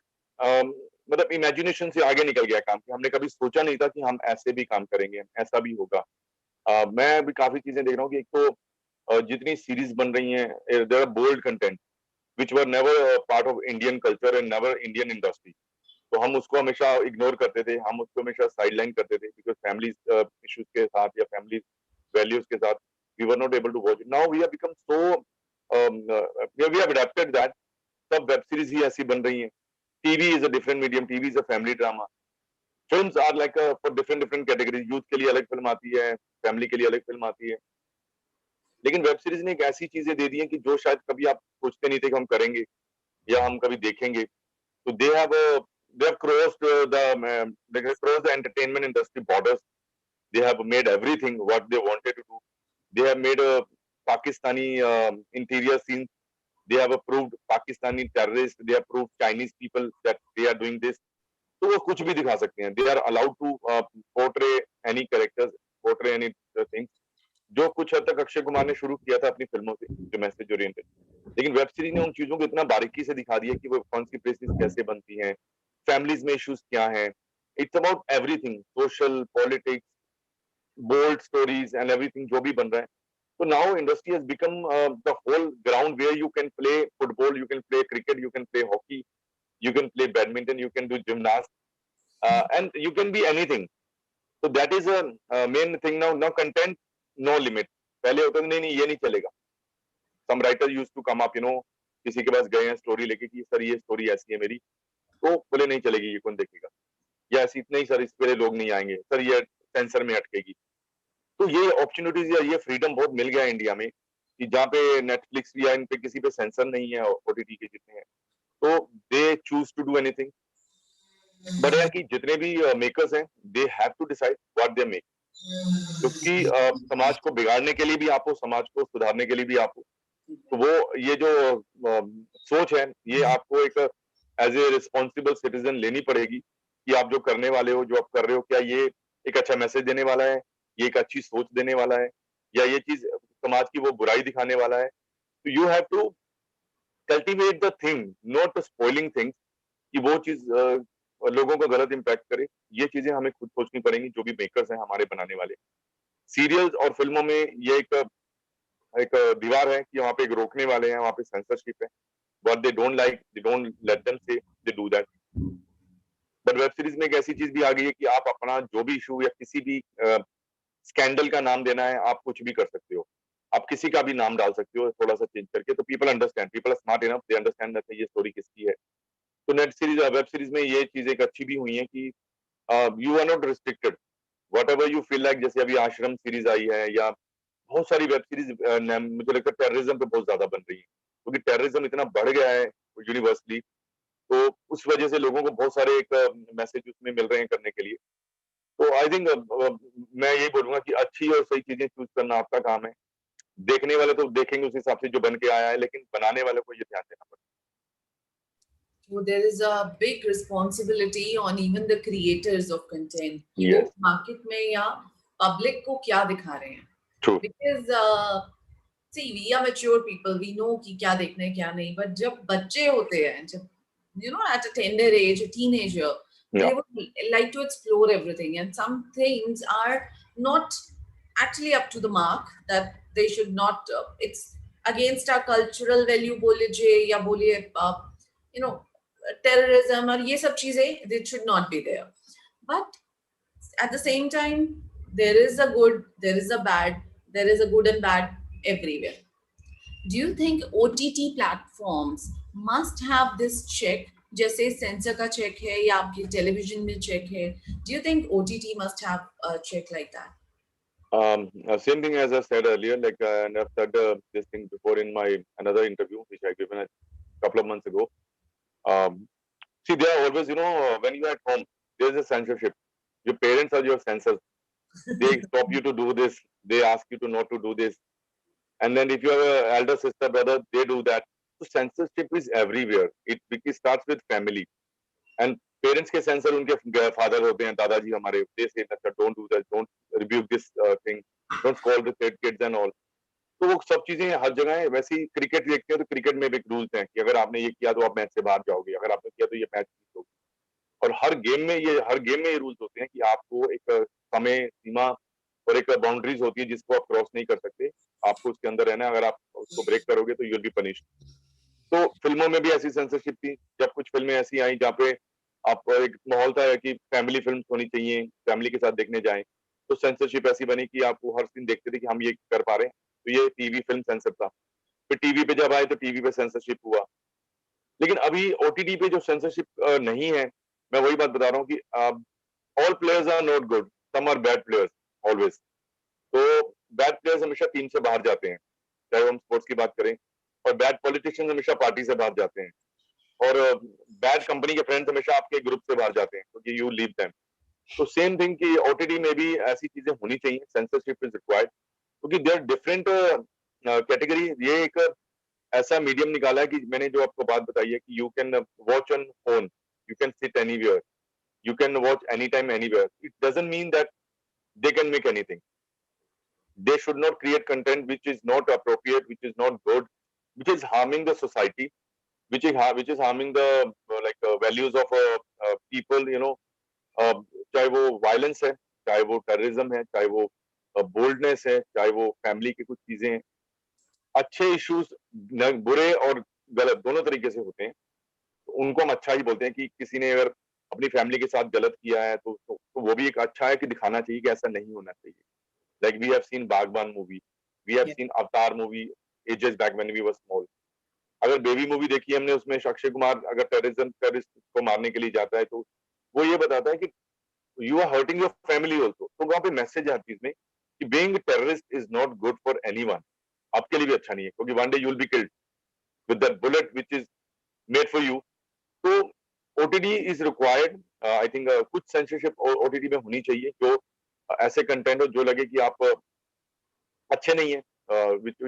मतलब इमेजिनेशन से आगे निकल गया काम, कि हमने कभी सोचा नहीं था कि हम ऐसे भी काम करेंगे, ऐसा भी होगा। मैं अभी काफी चीजें देख रहा हूँ कि एक तो जितनी सीरीज बन रही हैं, there are bold content which were never part of Indian culture and never Indian industry. तो हम उसको हमेशा इग्नोर करते थे, हम उसको हमेशा साइडलाइन करते थे, बिकॉज फैमिली इश्यूज के साथ या फैमिली वैल्यूज के साथ we were not able to watch it. Now we have become so we have adapted that, सब वेब सीरीज ही ऐसी बन रही हैं। TV is a different medium, TV is a family drama, films are like for different different categories, youth के लिए अलग film आती है, फैमिली के लिए अलग फिल्म आती है। लेकिन वेब सीरीज ने एक ऐसी चीजें दे दी हैं कि जो शायद कभी आप सोचते नहीं थे कि हम करेंगे या हम कभी देखेंगे। तो they have crossed they have crossed the entertainment industry borders. They have made everything what they wanted to do. They have made a Pakistani interior scenes. They have approved Pakistani terrorists. They have approved Chinese people that they are doing this. तो वो कुछ भी दिखा सकते हैं. They are allowed to portray any characters, portray any things. जो कुछ हद तक अक्षय कुमार ने शुरू किया था अपनी फिल्मों से, जो मैसेज ओरिएंटेड, लेकिन वेब सीरीज ने उन चीजों को इतना बारीकी से दिखा दिया कि वो कौन सी प्लेसेस कैसे बनती हैं, फैमिलीज में इश्यूज क्या हैं। It's about everything, social, politics, bold stories and everything जो भी बन रहा है। तो now industry has become the whole ground where you can play football, you can play cricket, you can play hockey, you can play badminton, you can do gymnast, and you can be anything. तो that is a main thing now. Now content no limit. पहले होता था नहीं नहीं ये नहीं चलेगा। Some writer used to come up, किसी के पास गए हैं स्टोरी लेके कि सर ये स्टोरी ऐसी है मेरी, तो बोले नहीं चलेगी, ये कौन देखेगा, या ऐसी इतने ही सर इस पे लोग नहीं आएंगे, सर ये सेंसर में अटकेगी। तो ये अपॉर्चुनिटीज या ये फ्रीडम बहुत मिल गया इंडिया में, कि जहाँ पे नेटफ्लिक्स या इन पे किसी पे सेंसर नहीं है, ओटीटी के जितने हैं, तो they choose to do anything. But है कि जितने भी मेकर्स हैं, they have to decide what they make, क्योंकि समाज को बिगाड़ने के लिए भी आप हो, समाज को सुधारने के लिए भी आप हो। तो वो ये जो सोच है, ये आपको एक एज ए रिस्पॉन्सिबल सिटीजन लेनी पड़ेगी, कि आप जो करने वाले हो, जो आप कर रहे हो, क्या ये एक अच्छा मैसेज देने वाला है, ये एक अच्छी सोच देने वाला है, या ये चीज समाज की वो बुराई दिखाने वाला है। तो you have to cultivate the thing, not spoiling things, कि वो चीज लोगों को गलत इम्पैक्ट करे। ये चीजें हमें खुद सोचनी पड़ेंगी, जो भी मेकर्स हैं हमारे बनाने वाले। सीरियल्स और फिल्मों में ये एक दीवार है कि वहाँ पे एक रोकने वाले हैं, वहाँ पे सेंसरशिप है। What they don't like, they don't let them say, they do that. But web series में एक ऐसी चीज भी आ गई है कि आप अपना जो भी इशू या किसी भी स्कैंडल का नाम देना है, आप कुछ भी कर सकते हो, आप किसी का भी नाम डाल सकते हो थोड़ा सा चेंज करके, तो people understand, people are smart enough, they understand that ये स्टोरी किसकी है। तो नेट सीरीज वेब सीरीज में ये चीज एक अच्छी भी हुई है कि you are not restricted, whatever you feel like. जैसे अभी आश्रम सीरीज आई है, या बहुत सारी वेब सीरीज मुझे लगता है टेररिज्म पे बहुत ज्यादा बन रही है, क्योंकि टेररिज्म इतना बढ़ गया है यूनिवर्सली, तो उस वजह से लोगों को बहुत सारे एक मैसेज उसमें मिल रहे हैं करने के लिए। तो आई थिंक मैं यही बोलूंगा कि अच्छी और सही चीजें चूज करना आपका काम है। देखने वाले तो देखेंगे उस हिसाब से जो बन के आया है, लेकिन बनाने वाले को ये ध्यान देना पड़ेगा। So there is a big responsibility on even the creators of content कि वो Yes, market में या public को क्या दिखा रहे हैं, true. because see we are mature people, we know कि क्या देखना है क्या नहीं, but जब बच्चे होते हैं, जब you know at a tender age, a teenager, Yeah, they would like to explore everything, and some things are not actually up to the mark, that they should not it's against our cultural value बोलिए या बोलिए you know terrorism और ये सब चीजें, they should not be there. But at the same time, there is a good, there is a bad, there is a good and bad everywhere. Do you think OTT platforms must have this check, जैसे sensor का check है या आपके television में check है? Do you think OTT must have a check like that? Same thing as I said earlier, like, and I've said this thing before in my another interview, which I given a couple of months ago. Um, See, they are always, when you're at home, there's a censorship. Your parents are your censors. They stop you to do this. They ask you to not to do this. And then if you have an elder sister, brother, they do that. So censorship is everywhere. It starts with family. And parents के sensor उनके father होते हैं, दादाजी हमारे, they say that don't do that, don't rebuke this thing, don't scold the kids and all. तो वो सब चीजें हर जगह है। वैसे ही क्रिकेट देखते हैं तो क्रिकेट में भी एक रूल्स हैं कि अगर आपने ये किया तो आप मैच से बाहर जाओगे, अगर आपने किया तो ये मैच जीत होगी। और हर गेम में ये रूल्स होते हैं कि आपको एक समय सीमा और एक बाउंड्रीज होती है जिसको आप क्रॉस नहीं कर सकते, आपको उसके अंदर रहना है। अगर आप उसको ब्रेक करोगे तो यू विल बी पनिश्ड। तो फिल्मों में भी ऐसी सेंसरशिप थी। जब कुछ फिल्में ऐसी आई जहाँ पे आप एक माहौल था कि फैमिली फिल्म होनी चाहिए, फैमिली के साथ देखने जाएं, तो सेंसरशिप ऐसी बनी कि आप हर सीन देखते थे कि हम ये कर पा रहे हैं, तो ये टीवी फिल्म सेंसर था। फिर टीवी पे जब आए तो टीवी पे सेंसरशिप हुआ। लेकिन अभी ओटीटी पे जो सेंसरशिप नहीं है, मैं वही बात बता रहा हूँ कि all players are not good, some are bad players always. तो बैड प्लेयर्स हमेशा टीम से बाहर जाते हैं, चाहे हम स्पोर्ट्स की बात करें, और बैड पॉलिटिशियंस हमेशा पार्टी से बाहर जाते हैं, और बैड कंपनी के फ्रेंड्स हमेशा आपके ग्रुप से बाहर जाते हैं, क्योंकि यू लीव देम। तो सेम थिंग कि ओटीटी में भी ऐसी चीजें होनी चाहिए, सेंसरशिप इज रिक्वायर्ड, क्योंकि देयर डिफरेंट कैटेगरी। ये एक ऐसा मीडियम निकाला है कि मैंने जो आपको बात बताई है कि you can watch on phone, you can sit anywhere, you can watch anytime anywhere. It doesn't mean that they can make anything. They should not create content which is not appropriate, which is not good, which is harming the society, which is harming the values of people, uh, चाहे वो violence है, चाहे वो terrorism है, चाहे वो boldness है, चाहे वो फैमिली की कुछ चीजें हैं। अच्छे इश्यूज बुरे और गलत दोनों तरीके से होते हैं, तो उनको हम अच्छा ही बोलते हैं कि किसी ने अगर अपनी फैमिली के साथ गलत किया है तो वो भी एक अच्छा है कि दिखाना चाहिए कि ऐसा नहीं होना चाहिए। Like we have seen Baghban movie, we have Yeah. Seen Avatar movie ages back when we were small. अगर बेबी मूवी देखी हमने, उसमें अक्षय कुमार अगर टेररिस्ट को मारने के लिए जाता है तो वो ये बताता है कि you are hurting your family also. तो वहां पे मैसेज है हर चीज में कि being terrorist is not good for anyone, आपके लिए भी अच्छा नहीं है, क्योंकि one day you will be killed with that bullet which is made for you. तो OTT is required, I think कुछ सेंसरशिप ओटीटी में होनी चाहिए, जो ऐसे कंटेंट हो जो लगे कि आप अच्छे नहीं है,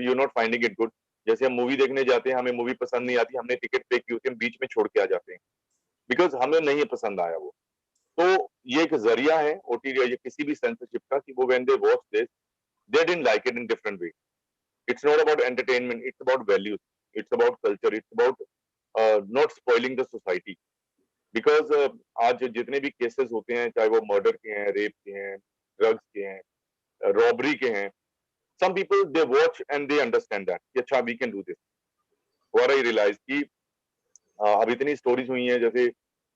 you not finding it good. जैसे हम मूवी देखने जाते हैं, हमें मूवी पसंद नहीं आती, हमने टिकट पे की होती है, हम बीच में छोड़ के आ जाते हैं बिकॉज हमें नहीं पसंद आया वो। तो ये एक जरिया है ओटीटी या किसी भी सेंसरशिप का कि वो when they watch this they didn't like it in different way. It's not about entertainment, it's about values, it's about culture, it's about not spoiling the society. Because आज जितने भी केसेस होते हैं, चाहे वो मर्डर के हैं, रेप के हैं, ड्रग्स के हैं, रॉबरी के हैं, some people they watch and they understand that कि अच्छा we can do this। और आई रियलाइज कि अब इतनी स्टोरीज हुई हैं, जैसे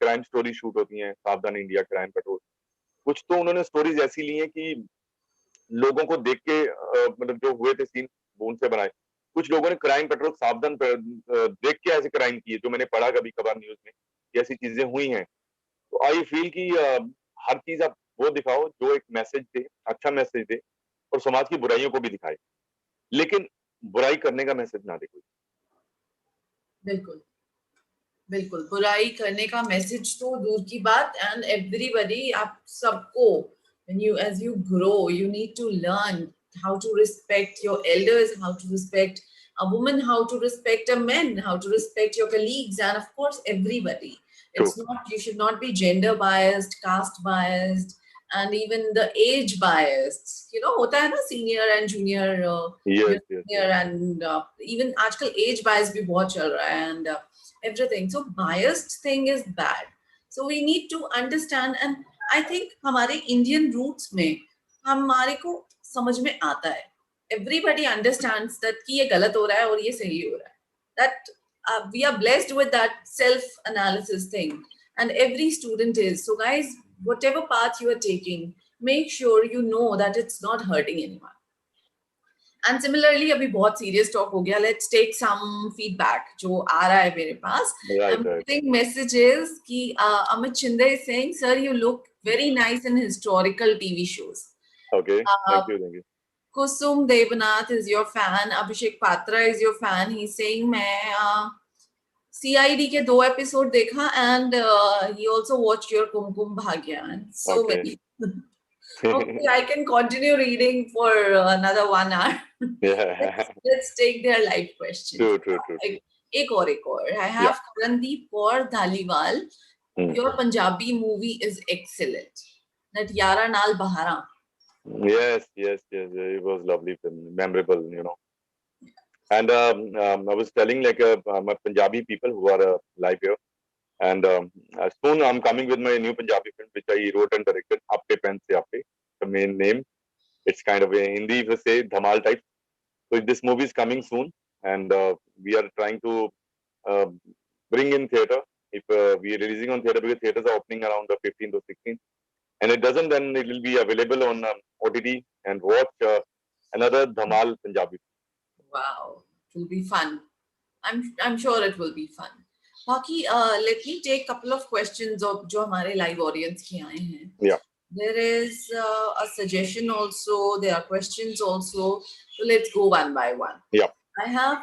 क्राइम स्टोरी शूट होती हैं, सावधान इंडिया, क्राइम पेट्रोल, कुछ तो उन्होंने स्टोरीज ऐसी ली हैं कि लोगों को देख के मतलब जो हुए थे सीन वो उनसे बनाए। कुछ लोगों ने क्राइम पेट्रोल सावधान देख के ऐसे क्राइम किए, जो मैंने पढ़ा कभी कभार न्यूज में कि ऐसी चीजें हुई हैं। तो आई फील कि हर चीज आप वो दिखाओ जो एक मैसेज दे, अच्छा मैसेज दे, और समाज की बुराइयों को भी दिखाए, लेकिन बुराई करने का मैसेज ना दे कोई। बिल्कुल बिल्कुल, बुराई करने का मैसेज तो दूर की बात, एंड एवरीबडी, आप सबको, when you as you grow you need to learn how to respect your elders, how to respect a woman, how to respect a man, how to respect your colleagues, and of course everybody. True. It's not, you should not be gender biased, caste biased, and even the age biased. You know, hota hai na senior and junior, Yes, yes, senior and even आजकल age bias भी बहुत चल रहा है, and everything. So biased thing is bad. So we need to understand, and I think हमारे Indian roots में हमारे को समझ में आता है. Everybody understands that कि ये गलत हो रहा है और ये सही हो रहा है. That we are blessed with that self-analysis thing, and every student is. So guys, whatever path you are taking, make sure you know that it's not hurting anyone. And similarly, अभी बहुत serious talk हो गया. Let's take some feedback जो आ रहा है मेरे पास. I'm getting messages कि Amit Shinde is saying, "Sir, you look very nice in historical TV shows." Okay, thank you, thank you. Kusum Devanath is your fan. Abhishek Patra is your fan. He's saying मैं CID के 2 episode देखा, and he also watched your KumKum Bhagya, and so many. Okay, I can continue reading for another 1 hour. Let's take their live questions. True. एक और. I have Karandeep Kaur Dhaliwal. Your Punjabi movie is excellent. That Yaaran Naal Baharan. Yes. It was lovely, memorable, you know. And I was telling like my Punjabi people who are live here, and soon I'm coming with my new Punjabi film, which I wrote and directed. Aapke pen se aape, the main name. It's kind of a Hindi, if we say, dhamal type. So this movie is coming soon, and we are trying to uh, bring in theater. If we are releasing on theater, because theaters are opening around the 15th or 16th, and it doesn't, then it will be available on OTT, and watch another dhamal Punjabi. Wow, it will be fun. I'm sure it will be fun. बाकी let me take a couple of questions of जो हमारे live audience के आए हैं. Yeah. There is a suggestion also. There are questions also. So let's go one by one. Yeah. I have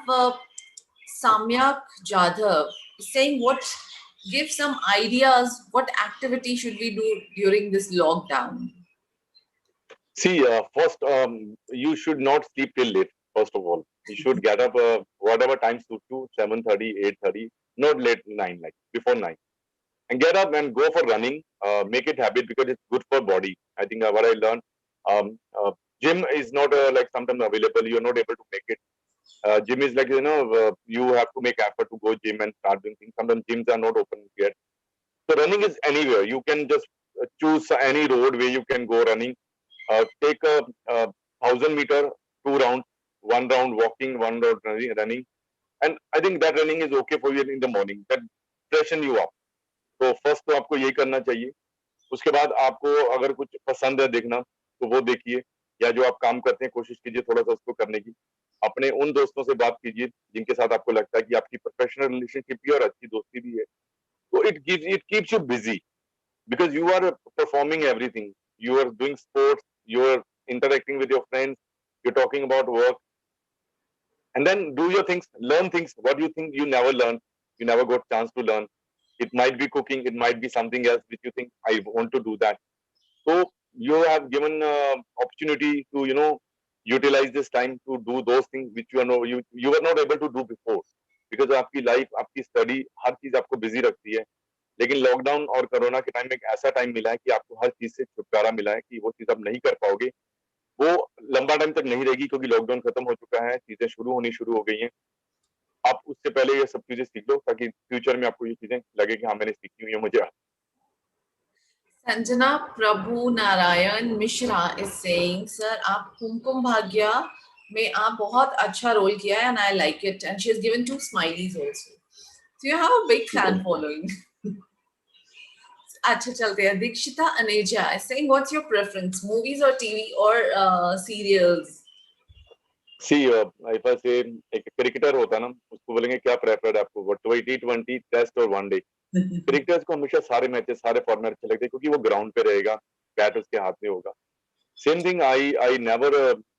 Samyak Jadhav saying, give some ideas. What activity should we do during this lockdown? See, first, you should not sleep till late. First of all, you should get up whatever time suits you, 7:30, 8:30, not late 9, like before 9, and get up and go for running. Make it habit, because it's good for body. I think what I learned, gym is not like sometimes available. You're not able to make it. Gym is like, you have to make effort to go gym and start doing things. Sometimes gyms are not open yet. So running is anywhere. You can just choose any road where you can go running. Take a 1,000-meter, 2 rounds, 1 round walking, 1 round running, and I think that running is okay for you in the morning. That freshen you up. तो first तो आपको यही करना चाहिए. उसके बाद आपको अगर कुछ पसंद है देखना तो वो देखिए, या जो आप काम करते हैं कोशिश कीजिए थोड़ा सा उसको करने की. अपने उन दोस्तों से बात कीजिए जिनके साथ आपको लगता है कि आपकी प्रोफेशनल रिलेशनशिप भी और अच्छी दोस्ती भी है. तो it keeps you busy, because you are performing everything. You are doing sports, you are interacting with your friends, you're talking about work, and then do your things, learn things. What you think you never learned, you never got chance to learn. It might be cooking, it might be something else which you think I want to do that. So you have given opportunity to utilize this time to do those things which you were not able to do before, because आपकी life, आपकी study, हर चीज आपको busy रखती है. लेकिन lockdown और corona के time में एक ऐसा टाइम मिला है कि आपको हर चीज से छुटकारा मिला है कि वो चीज आप नहीं कर पाओगे, वो लंबा टाइम तक नहीं रहेगी, क्योंकि लॉकडाउन खत्म हो चुका है, चीजें शुरू हो गई हैं. आप उससे पहले ये सब चीजें सीख लो, ताकि फ्यूचर में आपको ये चीजें लगे कि हाँ मैंने सीखी हुई है मुझे. Sanjana Prabhu Narayan Mishra is saying, sir, आप कुमकुम भाग्या में आप बहुत अच्छा रोल किया है, and I like it, and she has given 2 smileys also. So you have a big fan following. अच्छा चलते हैं. Dikshita Aneja is saying, what's your preference, movies or TV or serials? See if I से एक cricketer होता है ना, उसको बोलेंगे क्या प्रेफर्ड है आपको, T20 टेस्ट और वनडे. क्रिकेटर्स को हमेशा सारे मैचेस सारे फॉर्मेट अच्छे लगते हैं क्योंकि वो ग्राउंड पे रहेगा, बैट उसके हाथ में होगा. Same thing I never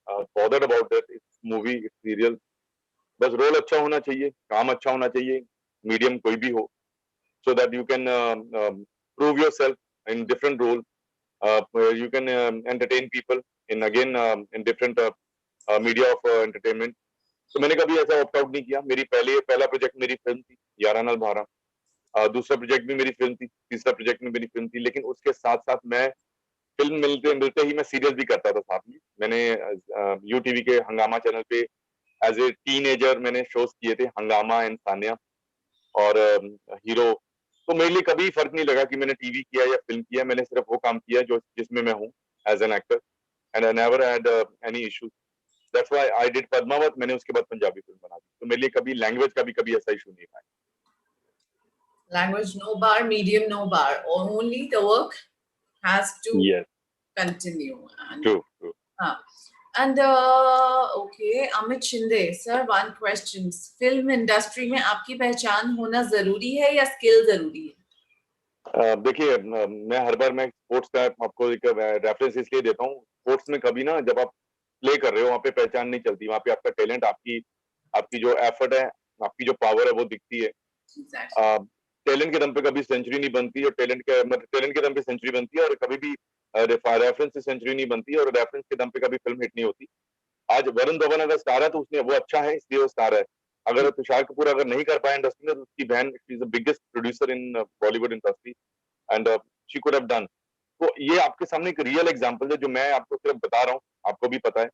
bothered about that movie serial. बस रोल अच्छा होना चाहिए, काम अच्छा होना चाहिए, मीडियम कोई भी हो, so that you can prove yourself in different roles. You can entertain people in different media of entertainment. तो मैंने कभी ऐसा ऑप्ट आउट नहीं किया. पहला प्रोजेक्ट मेरी फिल्म थी यारान नाल बहारान. दूसरा प्रोजेक्ट भी मेरी फिल्म थी, तीसरा प्रोजेक्ट में मेरी फिल्म थी, लेकिन उसके साथ साथ मैं फिल्म मिलते मिलते ही मैं सीरियल भी करता था साथ में. मैंने यूटीवी के हंगामा चैनल पे एज ए टीनेजर मैंने शोज किए थे, हंगामा एंड सानिया और हीरो. तो मेरे लिए कभी फर्क नहीं लगा कि मैंने टीवी किया या फिल्म किया. मैंने सिर्फ वो काम किया जो जिसमें मैं हूँ as an actor, and I never had any issue. That's why I did Padmaavat. मैंने उसके बाद पंजाबी फिल्म बना दी. तो मेरे लिए कभी लैंग्वेज का भी कभी ऐसा इशू नहीं था. Language no bar, medium no bar, only the work has to Yes, continue. And true, true. and okay, Amit Shinde sir, one question, film industry में आपकी पहचान होना जरूरी है या स्किल जरूरी है? देखिए, मैं हर बार मैं स्पोर्ट्स का आपको एक रेफरेंस इसलिए देता हूँ. स्पोर्ट्स में कभी ना जब आप प्ले कर रहे हो वहाँ पे पहचान नहीं चलती. वहाँ पे आपका टैलेंट, आपकी आपकी जो एफर्ट है, आपकी जो पावर है वो दिखती है. Exactly. टैलेंट के दम पे कभी सेंचुरी नहीं बनती, और टैलेंट के दम पे सेंचुरी बनती है, और कभी भी रेफरेंस से सेंचुरी नहीं बनती, और रेफरेंस के दम पे कभी फिल्म हिट नहीं होती. आज वरुण धवन अगर स्टार है तो उसने वो अच्छा है इसलिए वो स्टार है. अगर तुषार कपूर अगर नहीं कर पाया इंडस्ट्री में तो उसकी बहन is the biggest producer in Bollywood industry, and she could have done. तो ये आपके सामने एक रियल एग्जांपल है जो मैं आपको सिर्फ बता रहा हूँ. आपको भी पता है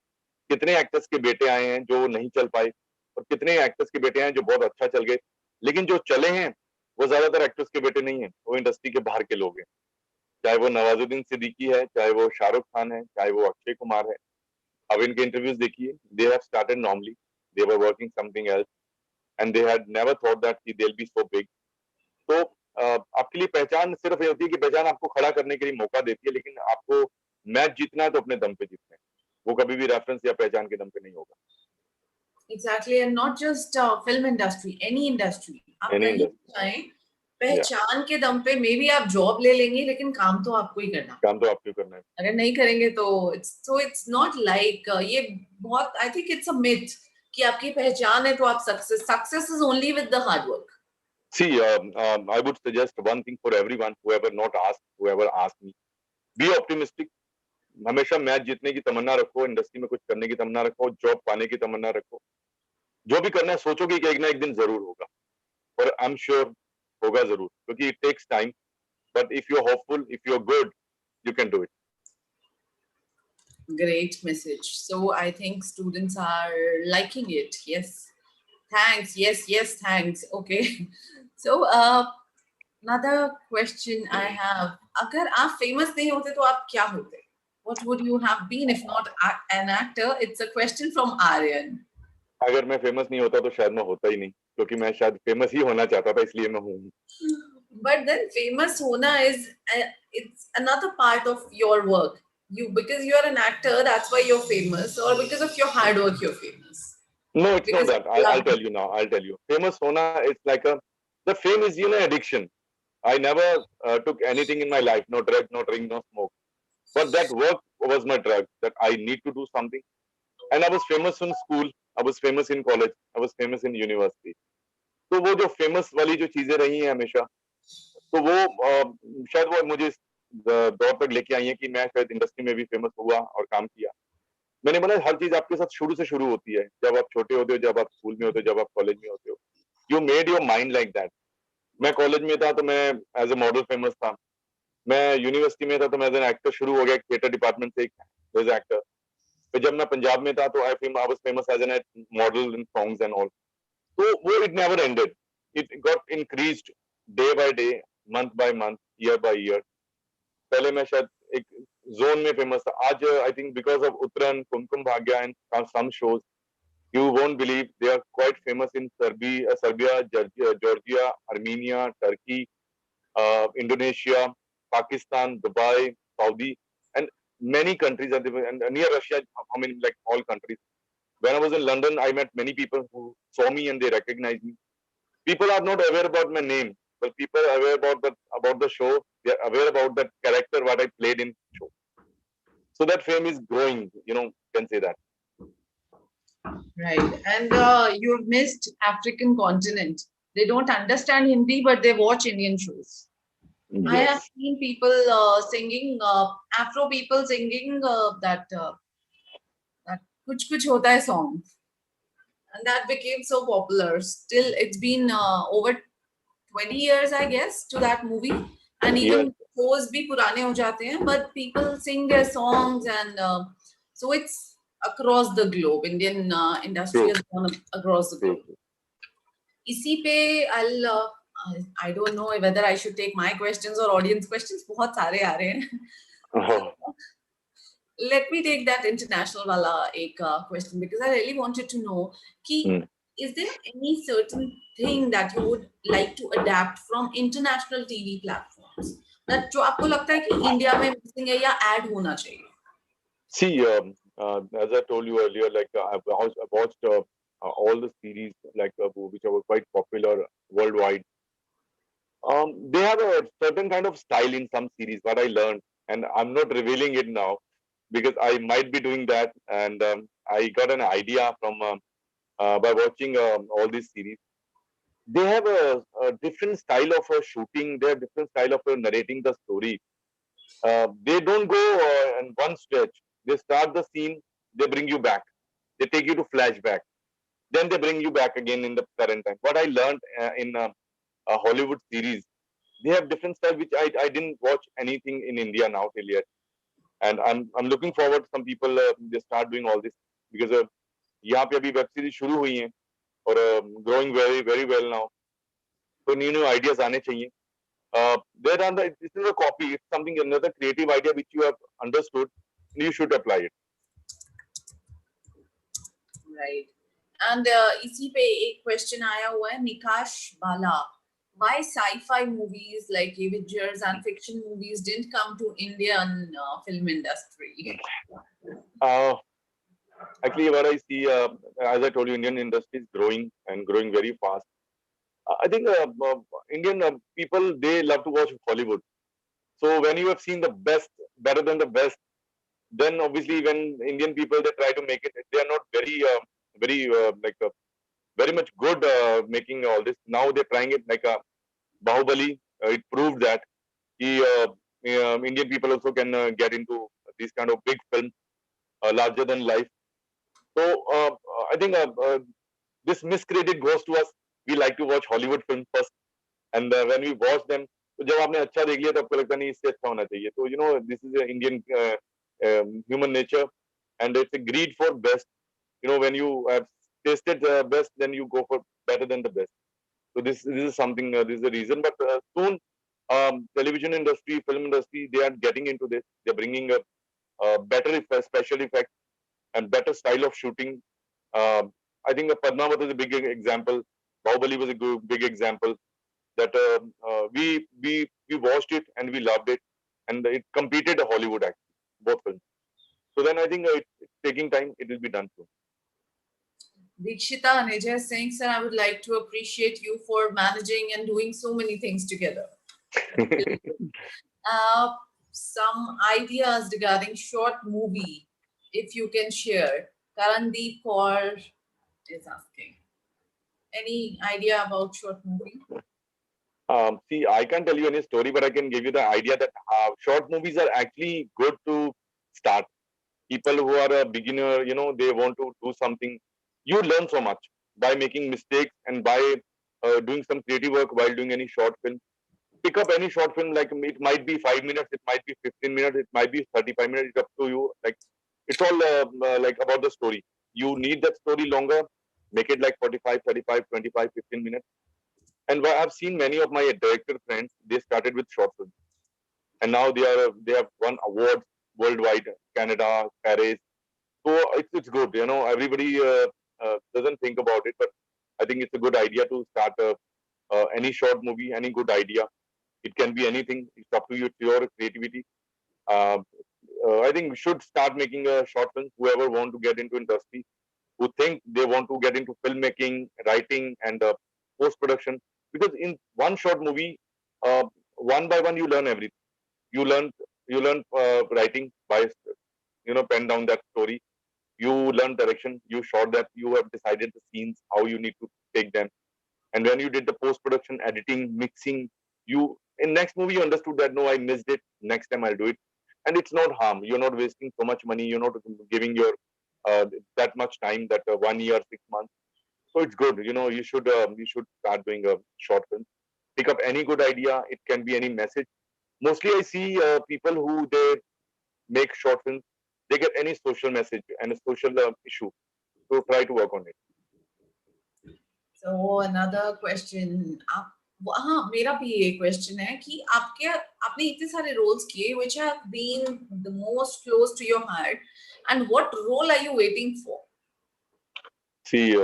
कितने एक्टर्स के बेटे आए हैं जो नहीं चल पाए, और कितने एक्टर्स के बेटे हैं जो बहुत अच्छा चल गए. लेकिन जो चले हैं वो ज्यादातर एक्टर्स के बेटे नहीं है, वो इंडस्ट्री के बाहर के लोग हैं. चाहे वो नवाजुद्दीन सिद्दीकी है, चाहे वो शाहरुख खान है, चाहे वो अक्षय कुमार है. अब इनके इंटरव्यूज देखिए, they have started normally, they were working something else, and they had never thought that कि they will be so big. तो आपके लिए पहचान सिर्फ ये होती है कि पहचान आपको खड़ा करने के लिए मौका देती है, लेकिन आपको मैच जीतना है तो अपने दम पे जीतना है. वो कभी भी रेफरेंस या पहचान के दम पे नहीं होगा. Exactly, and not just film industry, any industry. आप एनी कहीं इंडस्ट्री. जाएं, पहचान के दम पे मे बी आप जॉब ले लेंगे, लेकिन काम तो आपको ही करना. काम तो आपको करना है. अगर नहीं करेंगे तो it's not like ये बहुत, I think it's a myth कि आपकी पहचान है तो आप success is only with the hard work. See, I would suggest one thing for everyone, whoever asked me, be optimistic. हमेशा मैच जीतने की तमन्ना रखो, इंडस्ट्री में कुछ करने की तमन्ना रखो, जॉब पाने की तमन्ना रखो. जो भी करना है सोचोगे कि एक ना एक दिन जरूर होगा, और आई एम श्योर होगा जरूर, क्योंकि it takes time. But if you are hopeful, if you are good, you can do it. Great message. So I think students are liking it. Yes. Thanks. Yes, thanks. Okay. So another question I have. अगर आप famous नहीं होते तो आप क्या होते? What would you have been if not an actor? It's a question from Aryan. अगर मैं फेमस नहीं होता तो शायद मैं होता ही नहीं, क्योंकि मैं शायद फेमस ही होना चाहता था, इसलिए मैं हूँ. But then famous होना is it's another part of your work. Because you're an actor, that's why you're famous, or because of your hard work you're famous. No, it's Because not that. I'll tell you now. I'll tell you. Famous hona, it's like the fame is, addiction. I never took anything in my life, no drug, no drink, no smoke. But that work was my drug, that I need to do something. And I was famous in school, I was famous in college, I was famous in university. तो वो जो famous वाली जो चीजें रही हैं हमेशा, तो वो शायद वो मुझे इस दौर तक लेके आई है कि मैं शायद इंडस्ट्री में भी फेमस हुआ और काम किया. मैंने बोला हर चीज आपके साथ शुरू से शुरू होती है. जब आप छोटे होते हो, जब आप स्कूल में होते हो, जब आप कॉलेज में होते हो, you made your mind like that. मैं कॉलेज में था तो मैं एज ए मॉडल फेमस था. मैं यूनिवर्सिटी में था तो मैं एज एन एक्टर शुरू हो गया, थिएटर डिपार्टमेंट से एज एक्टर. फिर जब मैं पंजाब में था तो I was famous as an model in songs and all. तो वो it never ended. It got increased day by day, month by month, year by year. पहले मैं शायद एक जोन में फेमस था. आज I think because of Uttaran, Kumkum Bhagya and some shows, you won't believe they are quite famous in Serbia, Georgia, Armenia, Turkey, Indonesia, Pakistan, Dubai, Saudi, and many countries, and near Russia, I mean, like all countries. When I was in London, I met many people who saw me and they recognized me. People are not aware about my name, but people are aware about the show. They are aware about that character what I played in show. So that fame is growing. Can say that. Right. And you've missed African continent. They don't understand Hindi, but they watch Indian shows. I have Yes. seen people singing, Afro people singing that Kuch Kuch Hota Hai song. And that became so popular. Still, it's been over 20 years, I guess, to that movie. And Yes. even shows bhi purane ho jate hain, but people sing their songs, and so it's across the globe. Indian industry True. has gone across the True. globe. इसी पे I don't know whether I should take my questions or audience questions. बहुत सारे आ रहे हैं. Oh. Let me take that international wala ek question, because I really wanted to know ki is there any certain thing that you would like to adapt from international TV platforms that जो आपको लगता है कि India में missing है या add होना चाहिए? See, as I told you earlier, like I've watched all the series like which are quite popular worldwide. They have a certain kind of style in some series. What I learned, and I'm not revealing it now because I might be doing that. And I got an idea from by watching all these series. They have a different style of shooting. They have different style of narrating the story. They don't go in one stretch. They start the scene, they bring you back. They take you to flashback. Then they bring you back again in the current time. What I learned in a Hollywood series, they have different style which I didn't watch anything in India now till yet. And I'm looking forward. Some people they start doing all this because यहाँ पे अभी web series शुरू हुई हैं और growing very very well now. So new ideas आने चाहिए. There are this is a copy. It's something another creative idea which you have understood. You should apply it. Right. And इसी पे एक question आया हुआ है निकाश बाला. Why sci-fi movies like Avengers and fiction movies didn't come to Indian film industry? Actually, what I see, as I told you, Indian industry is growing and growing very fast. I think Indian people, they love to watch Hollywood. So when you have seen the best, better than the best, then obviously when Indian people they try to make it, they are not very much good making all this. Now they're trying it like a Bahubali. It proved that Indian people also can get into these kind of big films, larger than life. So I think this miscredit goes to us. We like to watch Hollywood films first, and when we watch them, तो जब आपने अच्छा देख लिया तो आपको लगता नहीं इससे अच्छा होना चाहिए. So this is a Indian human nature, and it's a greed for best. When you have tasted the best, then you go for better than the best. So this is something. This is the reason. But soon, television industry, film industry, they are getting into this. They're bringing a better special effects and better style of shooting. I think Padmavati is a big example. Bahubali was a big example. That we watched it and we loved it, and it competed Hollywood actually, both films. So then I think it's taking time. It will be done soon. Dikshita and Ajay Singh, sir, I would like to appreciate you for managing and doing so many things together. Some ideas regarding short movie, if you can share. Karandeep Kaur is asking. Any idea about short movie? See, I can't tell you any story, but I can give you the idea that short movies are actually good to start. People who are a beginner, they want to do something. You learn so much by making mistakes and by doing some creative work while doing any short film. Pick up any short film, like it might be 5 minutes, it might be 15 minutes, it might be 35 minutes, it's up to you. Like it's all like about the story. You need that story longer, make it like 45, 35, 25, 15 minutes. And I've seen many of my director friends, they started with short films. And now they have won awards worldwide, Canada, Paris. So it's good. Everybody doesn't think about it, but I think it's a good idea to start any short movie, any good idea. It can be anything. It's up to you. It's your creativity. I think we should start making a short film. Whoever want to get into industry, who think they want to get into filmmaking, writing, and post production, because in one short movie, uh, one by one you learn everything. You learn writing by pen down that story. You learn direction. You shot that. You have decided the scenes, how you need to take them, and when you did the post production, editing, mixing, you in next movie you understood that no, I missed it. Next time I'll do it, and it's not harm. You're not wasting so much money. You're not giving your that much time, that 1 year, 6 months. So it's good. You should start doing a short film. Pick up any good idea. It can be any message. Mostly, I see people who they make short films. They get any social message and a social issue. So try to work on it. So another question, आप हाँ मेरा भी ये question है कि आपने इतने सारे रोल्स किए which have been the most close to your heart, and what role are you waiting for? See,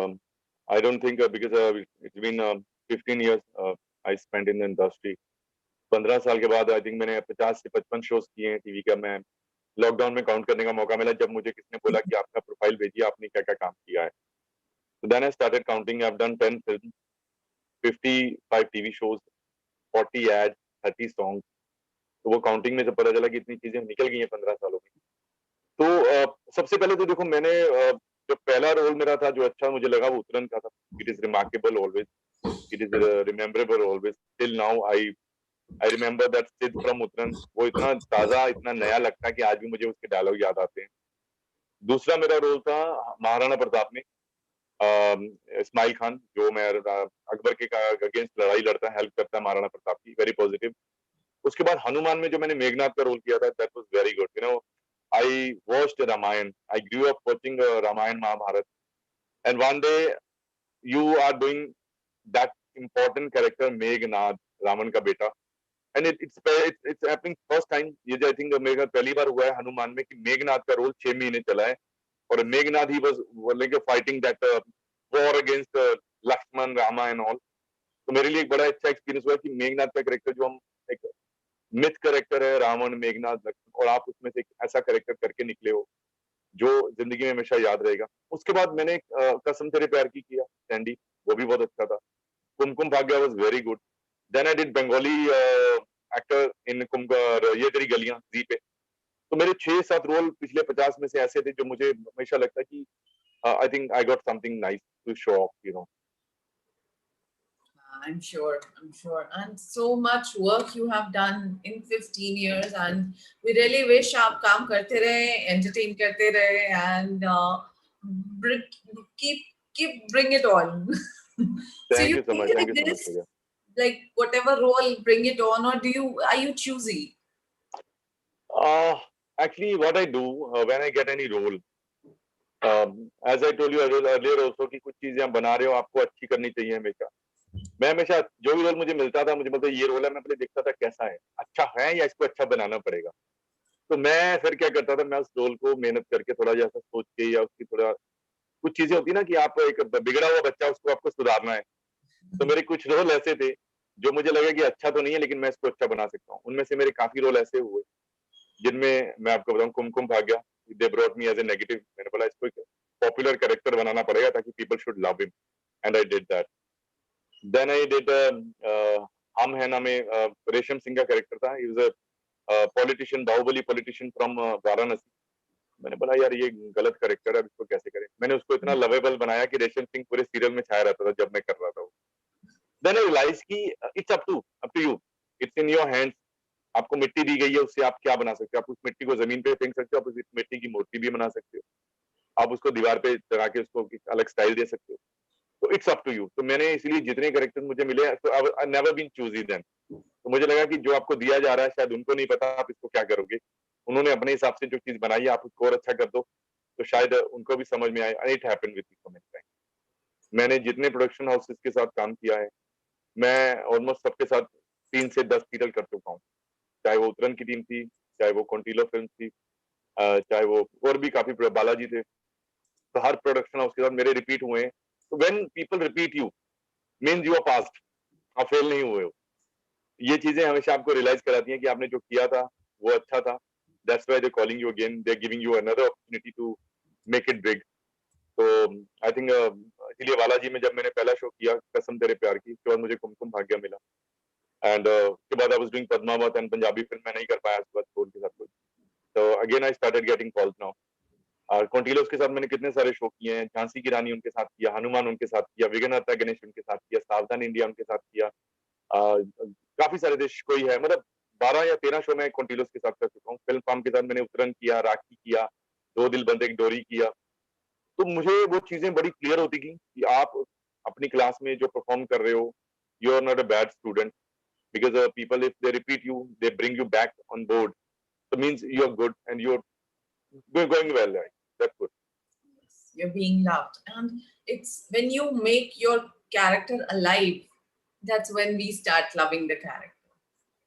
I don't think because it's been 15 years I spent in the industry. 15 साल के बाद I think मैंने 50 से 55 shows किए हैं TV का. मैं lockdown में काउंट करने का मौका मिला जब मुझे किसने बोला कि आपका प्रोफाइल भेजिए, आपने क्या क्या काम किया है. So then I started counting. I've done 10 films, 55 TV shows, 40 ads, 30 songs. तो वो काउंटिंग में जब पता चला कि इतनी चीजें निकल गई हैं 15 सालों में. तो सबसे पहले तो देखो, मैंने जो पहला रोल मेरा था जो अच्छा मुझे लगा वो उतरन का था. It is remarkable always. It is rememberable always. Till now I remember that Sid from Uttaran. वो इतना ताजा, इतना नया लगता है कि आज भी मुझे उसके डायलॉग याद आते हैं. दूसरा मेरा रोल था महाराणा प्रताप में, इस्माइल खान, जो मैं अकबर के अगेंस्ट लड़ाई लड़ता है, हेल्प करता है महाराणा प्रताप की. Very positive. उसके बाद हनुमान में जो मैंने मेघनाथ का रोल किया था, that was very good. I watched Ramayana. I grew up watching Ramayana, Mahabharata. And one day you are doing that important character, Meghnad, Raman का बेटा. And it's happening first time. ये I think मेरे पहली बार हुआ है हनुमान में कि मेघनाद का रोल 6 महीने चला है. और Meghnad he was like fighting that war against Lakshman, Rama and all. तो मेरे लिए एक बड़ा अच्छा एक्सपीरियंस हुआ कि मेघनाद का कैरेक्टर जो हम एक मिथ कैरेक्टर है, रावण, मेघनाद, लक्ष्मण, और आप उसमें से एक ऐसा कैरेक्टर करके निकले हो जो जिंदगी में हमेशा याद रहेगा. उसके बाद मैंने कसम तेरे प्यार की किया, सैंडी. वो भी बहुत अच्छा था. Kumkum Bhagya was very good. Then I did Bengali actor in Yeh Teri गलियां जी पे. तो मेरे 6-7 रोल पिछले 50 में से ऐसे थे जो मुझे हमेशा लगता कि I think I got something nice to show off. I'm sure, and so much work you have done in 15 years, and we really wish आप काम करते रहे, entertain करते रहे, and keep bring it on. So Thank you you so much. think Thank like you so much, this, Pooja. like whatever role, bring it on, or are you choosy? Actually, what I do when I get any role, as I told you earlier also कि कुछ चीजें आप बना रहे हो, आपको अच्छी करनी चाहिए हमेशा. मैं हमेशा जो भी रोल मुझे मिलता था, मुझे बोलते ये रोल है, मैं पहले देखता था कैसा है, अच्छा है या इसको अच्छा बनाना पड़ेगा. तो मैं फिर क्या करता था, मैं उस रोल को मेहनत करके थोड़ा जैसा सोच के, या उसकी थोड़ा कुछ चीजें होती ना कि आप एक बिगड़ा हुआ बच्चा, उसको आपको सुधारना है. तो मेरे कुछ रोल ऐसे थे जो मुझे लगा कि अच्छा तो नहीं है लेकिन मैं इसको अच्छा बना सकता हूँ. उनमें से मेरे काफी रोल ऐसे हुए जिनमें मैं आपको बताऊं, Kumkum Bhagya, they brought me as a negative. मैंने बोला इसको एक पॉपुलर कैरेक्टर बनाना पड़ेगा ताकि people should love him, and I did that. Then I did Hum Hai Na में रेशम सिंह का कैरेक्टर था. He was a politician, bahubali politician from Varanasi. मैंने बोला यार ये गलत कैरेक्टर है, अब इसको कैसे करें. मैंने उसको इतना लवेबल बनाया कि रेशम सिंह पूरे सीरियल में छाया रहता था जब मैं कर रहा था. देन आई रियलाइज कि it's up to you, it's in your hands. आपको मिट्टी दी गई है, उससे आप क्या बना सकते हो. आप उस मिट्टी को जमीन पे फेंक सकते हो, आप उस मिट्टी की मूर्ति भी बना सकते हो, आप उसको दीवार पे लगा के उसको अलग स्टाइल दे सकते हो. तो इट्स अप टू यू. तो मैंने इसलिए जितने कैरेक्टर मुझे मिले, तो I never been choosy them. तो मुझे लगा कि जो आपको दिया जा रहा है शायद उनको नहीं पता आप इसको क्या करोगे. उन्होंने अपने हिसाब से जो चीज बनाई है, आप उसको और अच्छा कर दो तो शायद उनको भी समझ में आए. It happened with me so many time. मैंने जितने प्रोडक्शन हाउसेस के साथ काम किया है, मैं ऑलमोस्ट सबके साथ 3 से 10 सीरियल कर चुका हूँ. चाहे वो उतरन की टीम थी, चाहे वो कॉन्टिलो फिल्म थी, चाहे वो और भी काफी बालाजी थे. तो हर प्रोडक्शन हाउस के साथ मेरे रिपीट हुए हैं. तो when people repeat you means you are past, आप फेल नहीं हुए हो. ये चीजें हमेशा आपको रियलाइज कराती हैं कि आपने जो किया था वो अच्छा था. That's why they're calling you again. They're giving you another opportunity to make it big. तो आई थिंक इसलिए बालाजी में जब मैंने पहला शो किया कसम तेरे प्यार की, उसके बाद मुझे कुमकुम भाग्य मिला. एंड उसके बाद I was doing Padmaavat and Punjabi film मैं नहीं कर पाया उसके बाद फोन के साथ कुछ. तो again I started getting calls now. और कॉन्टिलोस के साथ मैंने कितने सारे शो किए हैं. झांसी की रानी उनके साथ किया, हनुमान उनके साथ किया, विघ्नहर्ता गणेश उनके साथ किया, सावधान इंडिया उनके साथ किया. काफी सारे देश कोई है, मतलब 12 या 13 शो मैं कॉन्टिलोस के साथ कर चुका हूँ. फिल्म फार्म के साथ मैंने उतरन किया, राखी किया, दो दिल बंधे एक डोरी किया. तो मुझे वो चीजें बड़ी क्लियर होती गई कि आप अपनी क्लास में जो परफॉर्म कर रहे हो, you are not a bad student, because people, if they repeat you, they bring you back on board, so means you're good and you're going well, right? That's good. You're being loved, and it's when you make your character alive, that's when we start loving the character.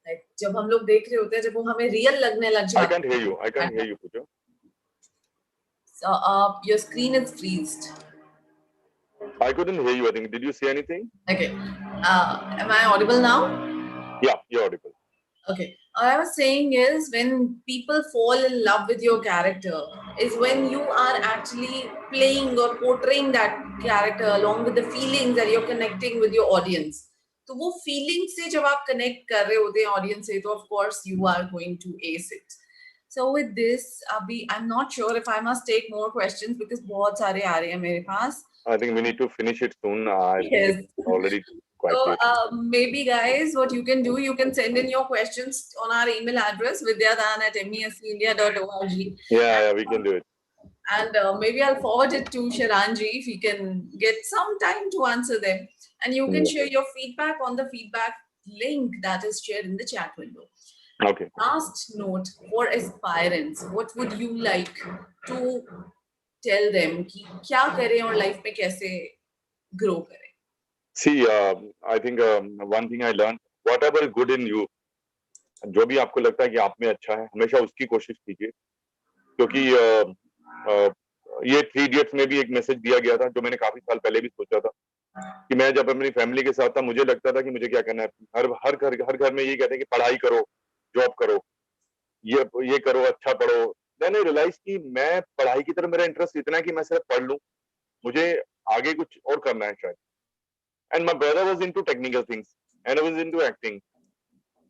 Like जब हम लोग देख रहे होते हैं, जब वो हमें real लगने लग I जाता can't hear you. I can't hear you, Pooja. So your screen is freezed. I couldn't hear you. I think. Did you say anything? Okay. Am I audible now? Yeah, you're audible. Okay. What I was saying is when people fall in love with your character is when you are actually playing or portraying that character along with the feelings that you're connecting with your audience. तो वो feelings से जब आप connect कर रहे होते हैं audience से, तो of course you are going to ace it. So with this, अभी I'm not sure if I must take more questions because बहुत सारे आ रहे हैं मेरे पास. I think we need to finish it soon. Yes. It's already quite So late. maybe guys, what you can do, you can send in your questions on our email address vidyadaan@mescindia.org. Yeah, we can do it. And maybe I'll forward it to Sharhaan ji if he can get some time to answer them. And you can share your feedback on the feedback link that is shared in the chat window. Okay. Last note for aspirants, what would you like to tell them कि क्या करें और life में कैसे grow करें? See, I think one thing I learned, whatever is good in you, जो भी आपको लगता है कि आप में अच्छा है, हमेशा उसकी कोशिश कीजिए. क्योंकि ये 3 इडियट्स में भी एक मैसेज दिया गया था जो मैंने काफी साल पहले भी सोचा था कि मैं जब अपनी फैमिली के साथ था, मुझे लगता था कि मुझे क्या करना है. हर घर में यही कहते हैं कि पढ़ाई करो, जॉब करो, ये करो, अच्छा पढ़ो. मैंने रियलाइज की मैं पढ़ाई की तरफ मेरा इंटरेस्ट इतना है कि मैं सिर्फ पढ़ लूं, मुझे आगे कुछ और करना है शायद. And my brother was into technical things and I was into acting.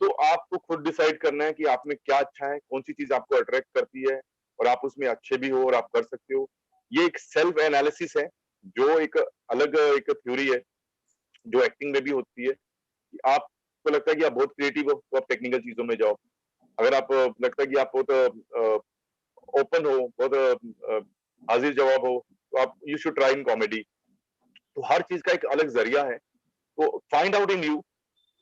तो आपको खुद डिसाइड करना है कि आप में क्या अच्छा है, कौन सी चीज आपको अट्रैक्ट करती है और आप उसमें अच्छे भी हो और आप कर सकते हो. ये एक सेल्फ एनालिसिस है जो एक अलग एक थ्योरी है जो एक्टिंग में भी होती है. कि आपको लगता है कि आप बहुत क्रिएटिव हो तो आप टेक्निकल चीजों में जाओ. अगर आप लगता है कि आप बहुत ओपन हो, बहुत हाजिर जवाब हो, तो आप you should try in comedy. तो हर चीज का एक अलग जरिया है. तो फाइंड आउट इन यू.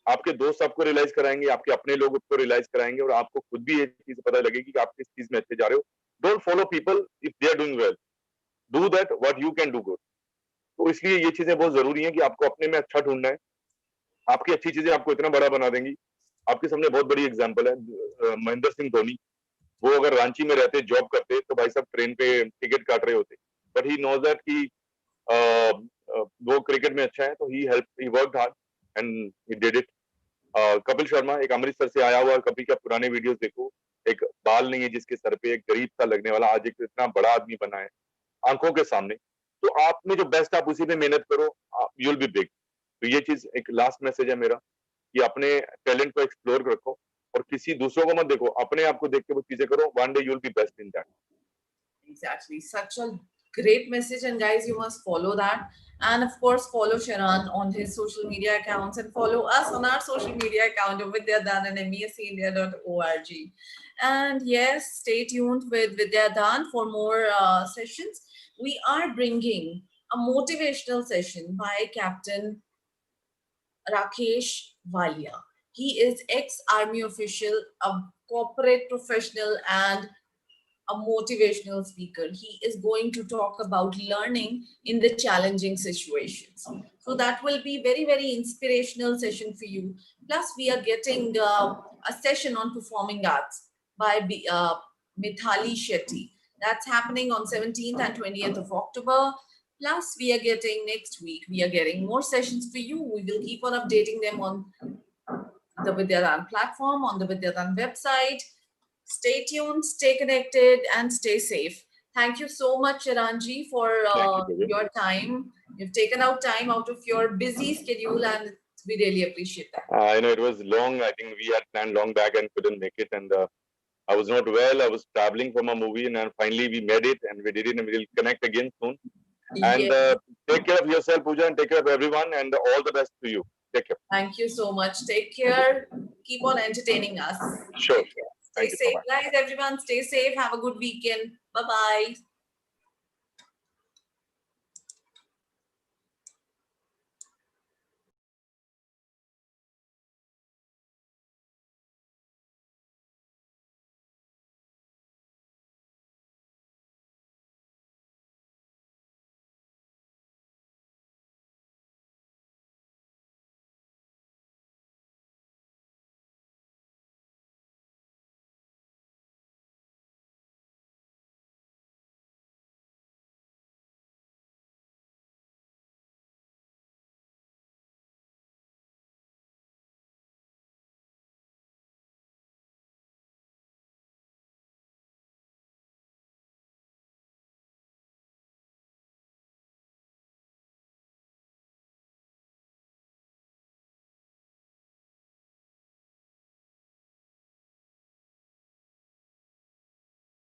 आपके दोस्त आपको रियलाइज कराएंगे, आपके अपने लोग आपको रियलाइज कराएंगे और आपको खुद भी ये चीज पता लगेगी कि आप किस चीज में अच्छे जा रहे हो. Don't follow people if they are doing well, do that what you can do good. तो इसलिए ये चीजें बहुत जरूरी हैं कि आपको अपने में अच्छा ढूंढना है. आपकी अच्छी चीजें आपको इतना बड़ा बना देंगी. आपके सामने बहुत बड़ी एग्जाम्पल है, महेंद्र सिंह धोनी. वो अगर रांची में रहते, जॉब करते, तो भाई साहब ट्रेन पे टिकट काट रहे होते. बट ही नोज दैट कि वो क्रिकेट में अच्छा है, तो he worked hard and he did it. Kapil Sharma एक अमृतसर से आया हुआ. कपिल का पुराने वीडियोस देखो, एक बाल नहीं है जिसके सर पे, एक गरीब सा लगने वाला आज एक इतना बड़ा आदमी बना है आंखों के सामने. तो आप में जो बेस्ट, आप उसी में मेहनत करो, यू विल बी बिग. तो ये चीज एक लास्ट मैसेज है मेरा कि अपने टैलेंट को एक्सप्लोर रखो और किसी दूसरों को मत देखो, अपने आप को देख के वो चीजें करो. One day you will B best in that. Exactly. Such a great message. And guys, you must follow that. And of course, follow Sharhaan on his social media accounts and follow us on our social media account of Vidyadaan and MEScindia.org. And yes, stay tuned with Vidyadaan for more sessions. We are bringing a motivational session by Captain Rakesh Walia. He is ex-army official, a corporate professional, and a motivational speaker. He is going to talk about learning in the challenging situations. So that will be very, very inspirational session for you. Plus, we are getting a session on performing arts by Mithali Shetty. That's happening on 17th and 20th of October. Plus, we are getting next week, we are getting more sessions for you. We will keep on updating them on the Vidyadaan platform, on the Vidyadaan website. Stay tuned, stay connected, and stay safe. Thank you so much, Sharanji, for Thank you, Pooja. your time. You've taken out time out of your busy schedule, and we really appreciate that. I know it was long. I think we had planned long back and couldn't make it. And I was not well. I was traveling from a movie, and then finally we made it, and we did it, and we'll connect again soon. And Yes. take care of yourself, Pooja, and take care of everyone. And all the best to you. Take care. Thank you so much. Take care. Keep on entertaining us. Sure. Take care. Stay Thank you. safe, Bye-bye. guys. Everyone, stay safe. Have a good weekend. Bye bye.